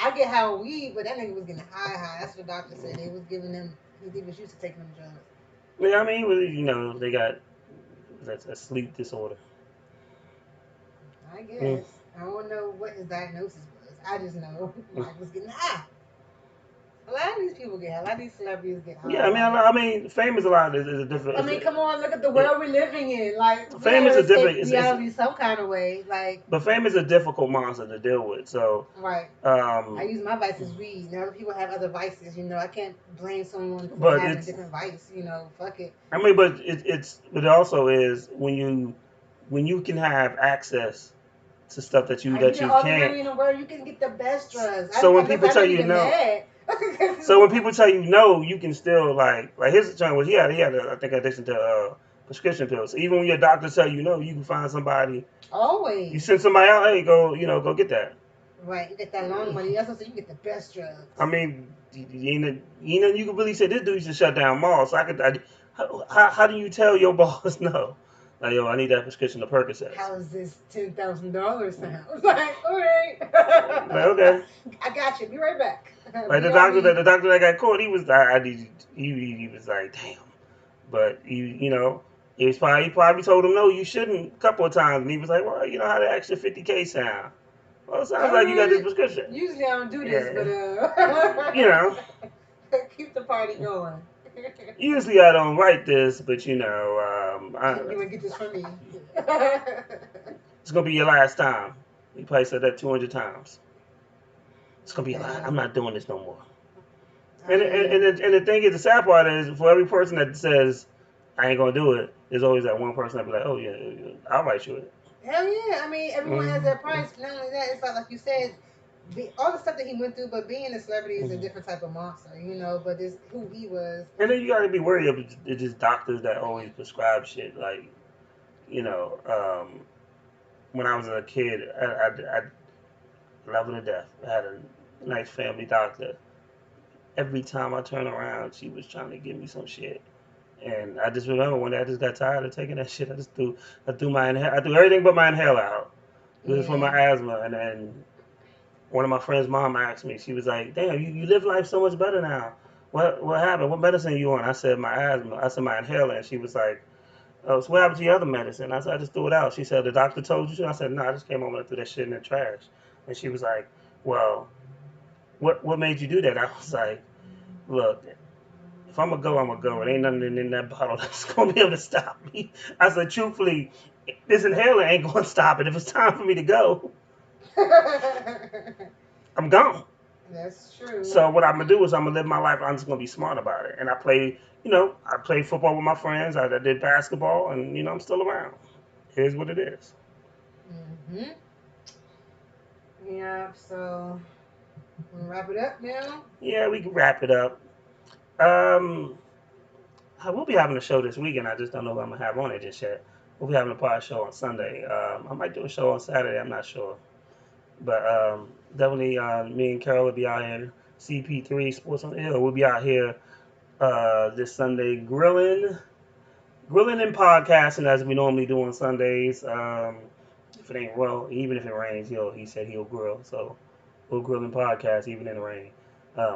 I get high on weed, but that nigga was getting high. That's what the doctor said. They was giving him. He was used to taking them drugs. Yeah, I mean, he was, they got that's a sleep disorder. I Mm. guess. I don't know what his diagnosis was. I just know Mm. Mike was getting high. A lot of these people get high. A lot of these celebrities get Yeah, high. Like, I mean, fame is a lot. Is a different. I mean, come on, look at the It, world we're living in. Like, we fame is gotta a different. escape reality some kind of way. Like, But fame is a difficult monster to deal with. So, right. I um, use my vice as weed. Now other people have other vices. You know, I can't blame someone for but having a it's. different vice. You know, fuck it. I mean, but but it also is when you can have access to stuff You that get you all the can't. money in the world, you can get the best drugs. So when Unless people I know tell you you get no, mad. so when people tell you no, you can still like his joint was he had I think addiction to prescription pills. So even when your doctor tell you no, you can find somebody. You Always. send somebody out. Hey, go get that. Right, you get that long money. That's what you get the best I drugs. mean, you can really say this dude should shut down malls. So how do you tell your boss no? Like, yo, I need that prescription of Percocets. How does this $10,000 sound? Like, all right, Like, okay. I got you. Be right back. Like BRB. the doctor that got caught, he was I need he was like, damn. But he probably told him no, you shouldn't a couple of times, and he was like, well, you know how the extra 50K sound. Well, it sounds All like you got this right. prescription. Usually I don't do this, but Yeah, you know. keep the party going. Usually I don't write this, but You would get this from me. it's gonna be your last time. You probably said that 200 times. It's gonna be a lot. Okay. I'm not doing this no more. I mean, And the thing is, the sad part is, for every person that says I ain't gonna do it, there's always that one person that be like, oh yeah, I'll write you it. hell yeah. I mean, everyone has their Mm-hmm. price. Not only that, it's like you said, all the stuff that he went through, but being a celebrity is a Mm-hmm. different type of monster, you know. But this who he was. And then you gotta be worried of it's just doctors that always prescribe shit. Like, you know, when I was a kid, I love her to death. I had a nice family doctor. Every time I turn around, she was trying to give me some shit. And I just remember one day I just got tired of taking that shit. I threw everything but my inhaler out. This is for my Yeah. asthma. And then one of my friends' mom asked me, she was like, damn, you live life so much better now. What happened? What medicine you on? I said my asthma. I said my inhaler. And she was like, oh, so what happened to your other medicine? I said, I just threw it out. She said, the doctor told you to? I said, no, I just came home and I threw that shit in the trash. And she was like, well, what made you do that? I was like, look, if I'm gonna go, I'm gonna go. It ain't nothing in that bottle that's gonna be able to stop me. I said, truthfully, this inhaler ain't gonna stop it. If it's time for me to go, I'm gone. That's true. So what I'm gonna do is I'm gonna live my life. I'm just gonna be smart about it. And I played football with my friends. I did basketball, and I'm still around. Here's what it is. Hmm. Yeah. So we'll wrap it up now. Yeah, we can wrap it up. Um, I will be having a show this weekend. I just don't know what I'm gonna have on it just yet. We'll be having a pod show on Sunday. I might do a show on Saturday. I'm not sure. But definitely, me and Carol will be out here. CP3 Sports on the Hill. We'll be out here this Sunday grilling and podcasting as we normally do on Sundays. If it ain't even if it rains, he said he'll grill. So we'll grill and podcast even in the rain.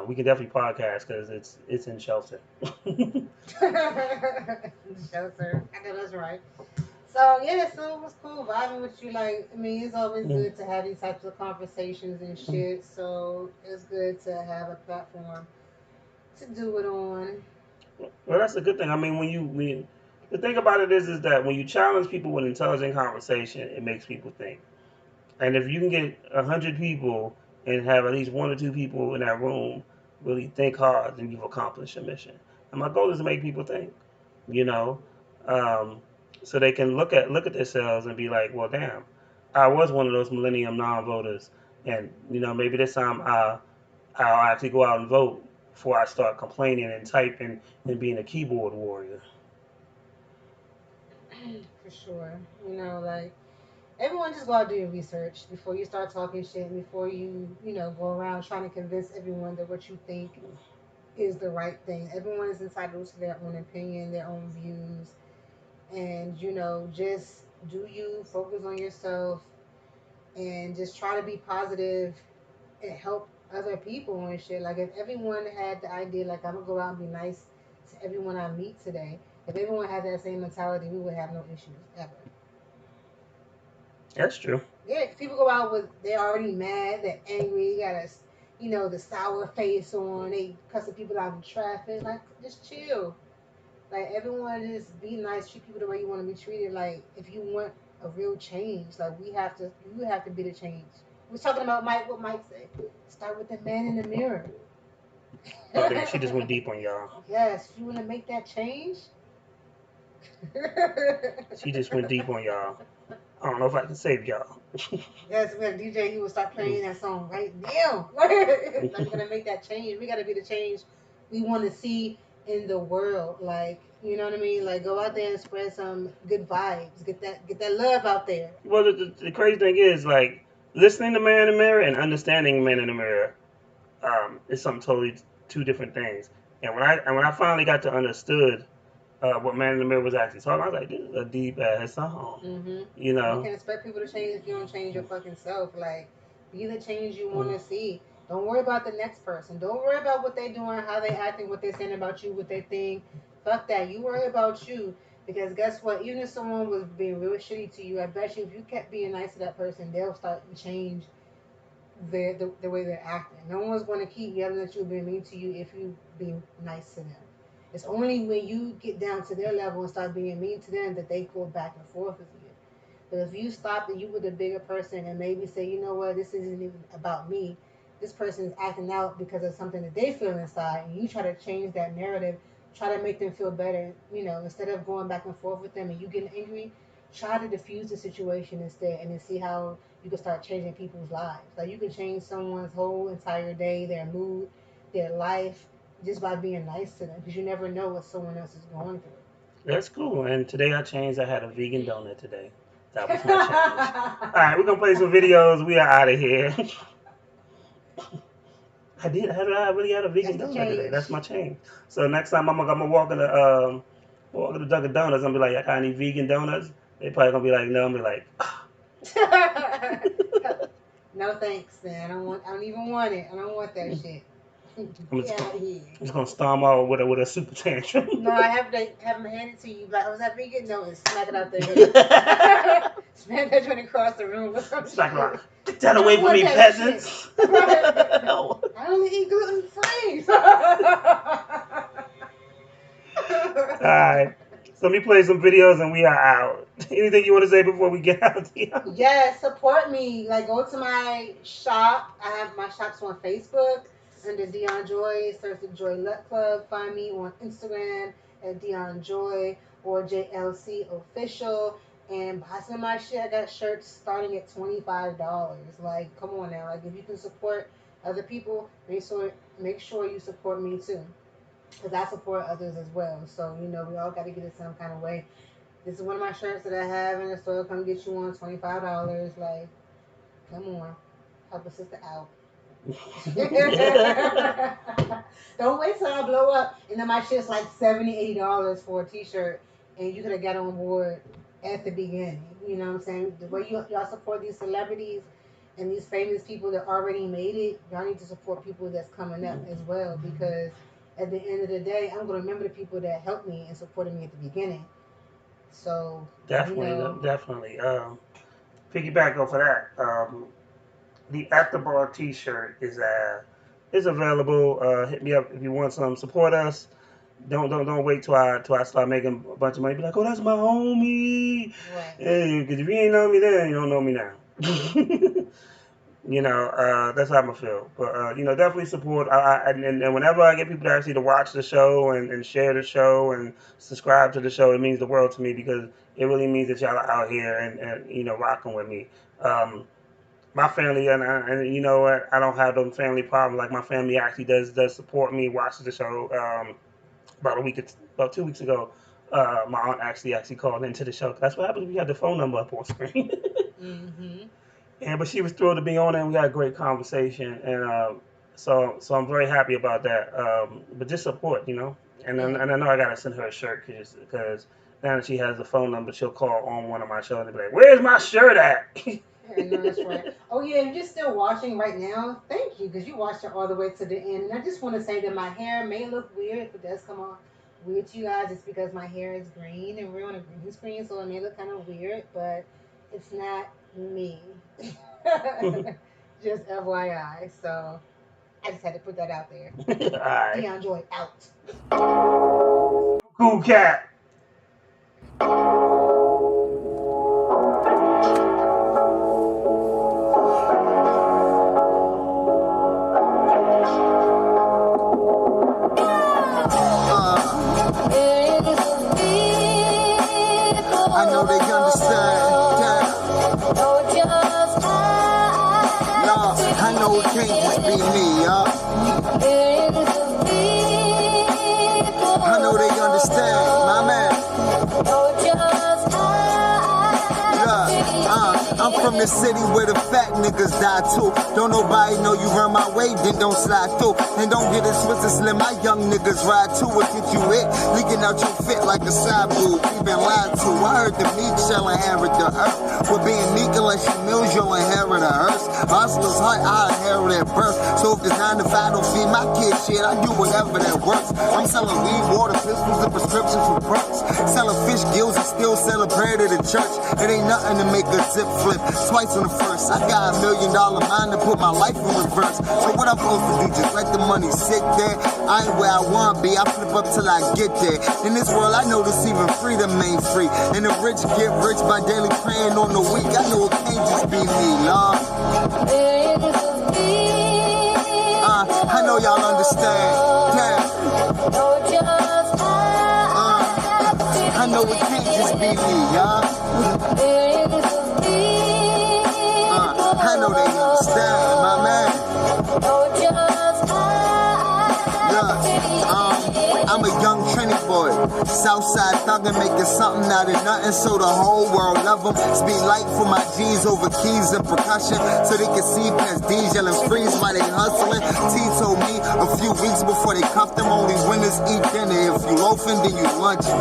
We can definitely podcast because it's in shelter. Shelter. I know that's right. So yeah, so it was cool vibing with you. Like, I mean, it's always Mm. good to have these types of conversations and shit. So it's good to have a platform to do it on. Well, that's a good thing. I mean, the thing about it is that when you challenge people with intelligent conversation, it makes people think. And if you can get 100 people and have at least one or two people in that room really think hard, then you've accomplished your mission. And my goal is to make people think, you know, um, so they can look at themselves and be like, well, damn, I was one of those millennium non-voters, and maybe this time I'll actually go out and vote before I start complaining and typing and being a keyboard warrior. For sure. Like everyone just go out do your research before you start talking shit and before you go around trying to convince everyone that what you think is the right thing. Everyone is entitled to their own opinion, their own views, and just do you focus on yourself and just try to be positive and help other people and shit. Like if everyone had the idea, like I'm gonna go out and be nice to everyone I meet today. If everyone had that same mentality, we would have no issues ever. That's true. Yeah, 'cause people go out with they're already mad, they're angry, got the sour face on, they cussing people out in traffic. Like just chill. Like everyone just be nice, treat people the way you want to be treated. Like if you want a real change, like you have to be the change. We was talking about Mike, what Mike said. Start with the man in the mirror. Oh, damn, she just went deep on y'all. Yes, if you want to make that change. She just went deep on y'all. I don't know if I can save y'all. Yes, we had a DJ. He will start playing that song right now. Like we're gonna make that change. We gotta be the change we want to see in the world. Like you know what I mean? Like go out there and spread some good vibes. Get that love out there. Well, the crazy thing is, like, listening to Man in the Mirror and understanding Man in the Mirror is something totally two different things. And when I finally got to understood what Man in the Mirror was actually talking, I was like, this is a deep ass song, Hmm. you You know. can expect people to change if you don't change your fucking self. Like, be the change you want to see. Don't worry about the next person. Don't worry about what they doing, how they acting, what they saying about you, what they think. Fuck that. You worry about you. Because guess what? Even if someone was being real shitty to you, I bet you if you kept being nice to that person, they'll start to change the way they're acting. No one's going to keep yelling at you, being mean to you if you be nice to them. It's only when you get down to their level and start being mean to them that they go back and forth with you. But if you stop and you were the bigger person and maybe say, you know what, this isn't even about me. This person is acting out because of something that they feel inside, and you try to change that narrative, try to make them feel better. Instead of going back and forth with them and you getting angry, try to diffuse the situation instead, and then see how you can start changing people's lives. Like you can change someone's whole entire day, their mood, their life, just by being nice to them, because you never know what someone else is going through. That's cool. And today I changed. I had a vegan donut today. That was my change. All right, we're gonna play some videos. We are out of here. I did. I really had a That's vegan the donut today. change. That's my change. So next time I'm gonna walk into Dunkin' Donuts. I'm gonna be like, I got any vegan donuts? They probably gonna be like, no. I'm gonna be like, No thanks, man. I don't even want it. I don't want that shit. I'm Get just out gonna, of here. I'm just gonna storm out with a super tantrum. No, I have them hand it to you. Like, was that vegan? No, and smack it out there. Here. Smack that joint across the room with some It's like, shit. get that I away don't from want me, that shit. peasants. Right. I only eat gluten free. Alright. So let me play some videos and we are out. Anything you want to say before we get out here? Yes, support me. Like, go to my shop. I have my shops on Facebook under Dion Joy. Search the Joy Luck Club. Find me on Instagram at Dion Joy or JLC Official. And buy some of my shit. I got shirts starting at $25. Like, come on now. Like, if you can support other people, make sure you support me too. Because I support others as well. So, we all got to get it some kind of way. This is one of my shirts that I have in the store. Come get you on $25. Like, come on. Help a sister out. Don't wait till I blow up and then my shit's like $70, $80 for a t-shirt and you could have got on board at the beginning. You know what I'm saying? The way y'all support these celebrities and these famous people that already made it, y'all need to support people that's coming up as well because at the end of the day, I'm gonna remember the people that helped me and supported me at the beginning. So Definitely. Piggyback off of that. The At the Bar T-shirt is available. Hit me up if you want some. Support us. Don't wait till I start making a bunch of money. Be like, oh, that's my homie. right. Hey, because if you ain't know me then, you don't know me now. That's how I'm gonna feel. But definitely support. And whenever I get people to actually to watch the show and share the show and subscribe to the show, it means the world to me because it really means that y'all are out here and rocking with me. My family and you know what, I don't have them family problems. Like my family actually does support me, watches the show. About 2 weeks ago, my aunt actually called into the show. That's what happens when you have the phone number up on screen. Mm-hmm. But she was thrilled to be on it, and we had a great conversation, and so I'm very happy about that. But just support, and Yeah. and I know I gotta send her a shirt because now that she has the phone number, she'll call on one of my shows and be like, "Where's my shirt at?" I know that's right. Oh yeah, if you're still watching right now, thank you because you watched it all the way to the end. And I just want to say that my hair may look weird if it does come off weird to you guys. It's because my hair is green and we're on a green screen, so it may look kind of weird, but it's not me. Just FYI. So I just had to put that out there. All right, Dion Joy out. cool cat. I know they understand. Nah, I know it can't just be me, y'all. I know they understand, my man. I'm from the city where the fat niggas die too. Don't nobody know you run my way, then don't slide through. And don't get it twisted, slim, my young niggas ride too. What get you hit? Leaking out your fit like a side boob. You been lied to. I heard the meek shall inherit the earth. With being meek unless you mills, you'll inherit a hearse. Hustler's heart, I inherit at birth. So if this 9 to 5 don't feed my kid shit, I do whatever that works. I'm selling weed, water, pistols, and prescriptions for perks. Selling fish gills and still selling bread at the church. It ain't nothing to make a zip flip. Twice on the first, I got $1 million mind to put my life in reverse. So what I'm supposed to do, just let the money sit there? I ain't where I wanna be, I flip up till I get there. In this world, I know this even freedom ain't free. And the rich get rich by daily praying on the weak. I know it can't just be me, Lord. I know y'all understand. Damn. I know it can't just be me, y'all. I know they understand, my man. I'm a young Trinity boy, Southside thuggin', making something out of nothing, so the whole world love them. Speed light for my G's over keys and percussion, so they can see past D's yelling freeze while they hustling. T told me a few weeks before they cuffed him, only winners eat dinner. If you loafing, then you lunching.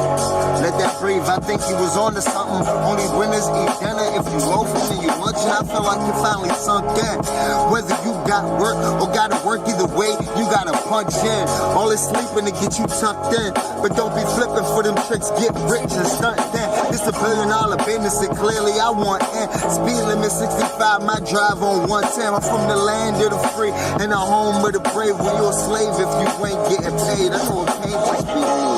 Let that breathe, I think he was on to something. Only winners eat dinner. If you loafing, then you lunching. I feel like you finally sunk in. Whether you got work or gotta work, either way, you gotta punch in. All this sleeping to get you tucked in, but don't be flipping for them tricks, get rich and stunt then. This $1 billion business and clearly I want in. Speed limit 65, my drive on 110. I'm from the land of the free and the home of the brave. Where you're a slave if you ain't getting paid. I know it can't just be me.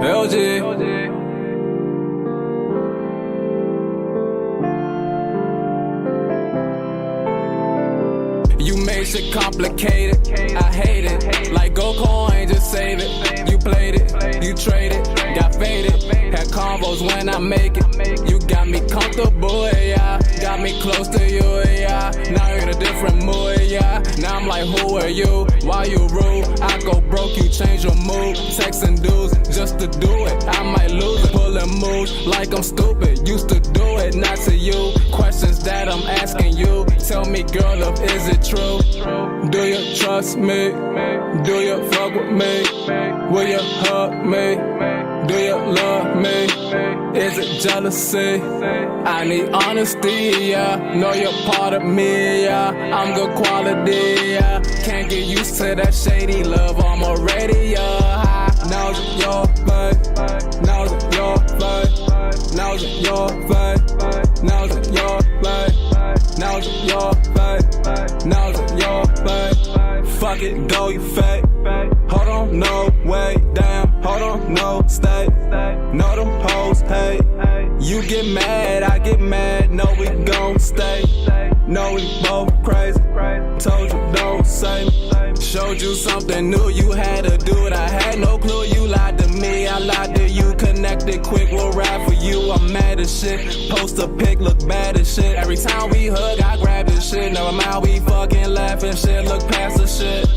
LG. shit complicated. I hate it. Like GoCoin, just save it. You played it, you traded, got faded. Had combos when I make it. You got me comfortable, yeah. Got me close to you, yeah. Now you're in a different mood, yeah. Now I'm like, who are you? Why you rude? I go broke, you change your mood. Texting dudes just to do it. I might lose it. Pulling moves like I'm stupid. Used to do it, not to you. Questions that I'm asking you. Tell me, girl, love, is it true? Do you trust me? Do you fuck with me? Will you hug me? Do you love me? Is it jealousy? I need honesty, yeah. Know you're part of me, yeah. I'm good quality, yeah. Can't get used to that shady love, I'm already high. Now's your fight. Now's your fight. Now's your fight. Now's your fight. Now's your fight. Now's your fight. Fuck it, go, you fake. Hold on, no, wait, damn. Hold on, no, stay. Know them hoes, hey. You get mad, I get mad. No, we gon' stay. No, we both crazy. Told you, don't say me. Showed you something new, you had to do it. I had no clue, you lied to me. I lied to you, connected quick, we'll ride for you. I'm mad as shit. Post a pic, look bad as shit. Every time we hug, I grab this shit. Never mind, we fucking laughing shit. Look past the shit.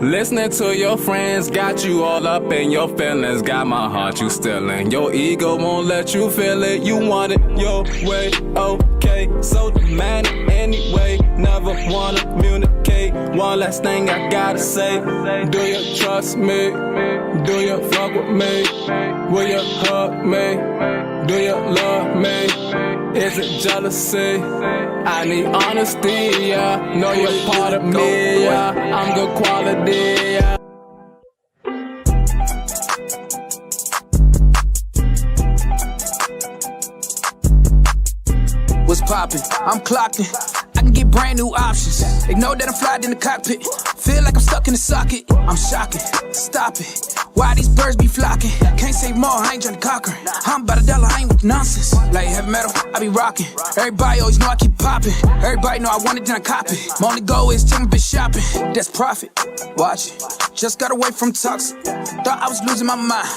Listening to your friends got you all up in your feelings. Got my heart you stealing. Your ego won't let you feel it. You want it your way, okay. So demand it anyway. Never wanna communicate. One last thing I gotta say. Do you trust me? Do you fuck with me? Will you hug me? Do you love me? Is it jealousy? I need honesty, yeah. Know you're part of me, yeah. I'm good quality, yeah. What's poppin'? I'm clocking. I can get brand new options. Ignore that I'm flying in the cockpit. Feel like I'm stuck in the socket. I'm shocking. Stop it. Why these birds be flocking? Can't say more, I ain't tryna conquer. I'm about $1, I ain't with nonsense. Like heavy metal, I be rocking. Everybody always know I keep popping. Everybody know I want it, then I cop it. My only goal is to be shopping. That's profit. Watch it. Just got away from toxic. Thought I was losing my mind.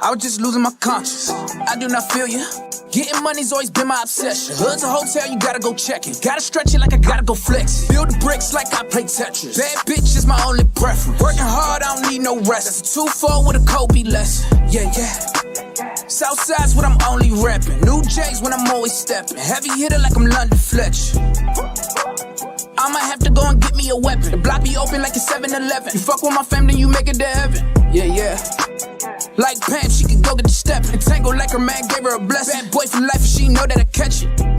I was just losing my conscience. I do not feel you. Getting money's always been my obsession. Hood's a hotel, you gotta go check it. Gotta stretch it like I gotta go flex. Build the bricks like I play Tetris. Bad bitch is my only preference. Working hard, I don't need no rest. That's a 2-4 with a Kobe lesson. Yeah, yeah. Southside's what I'm only reppin'. New J's when I'm always steppin'. Heavy hitter like I'm London Fletcher. I might have to go and get me a weapon. The block be open like a 7-Eleven. You fuck with my family, you make it to heaven. Yeah, yeah. Like Pam, she can go get the step. And tango like her man gave her a blessing. Bad boy for life and she know that I catch it.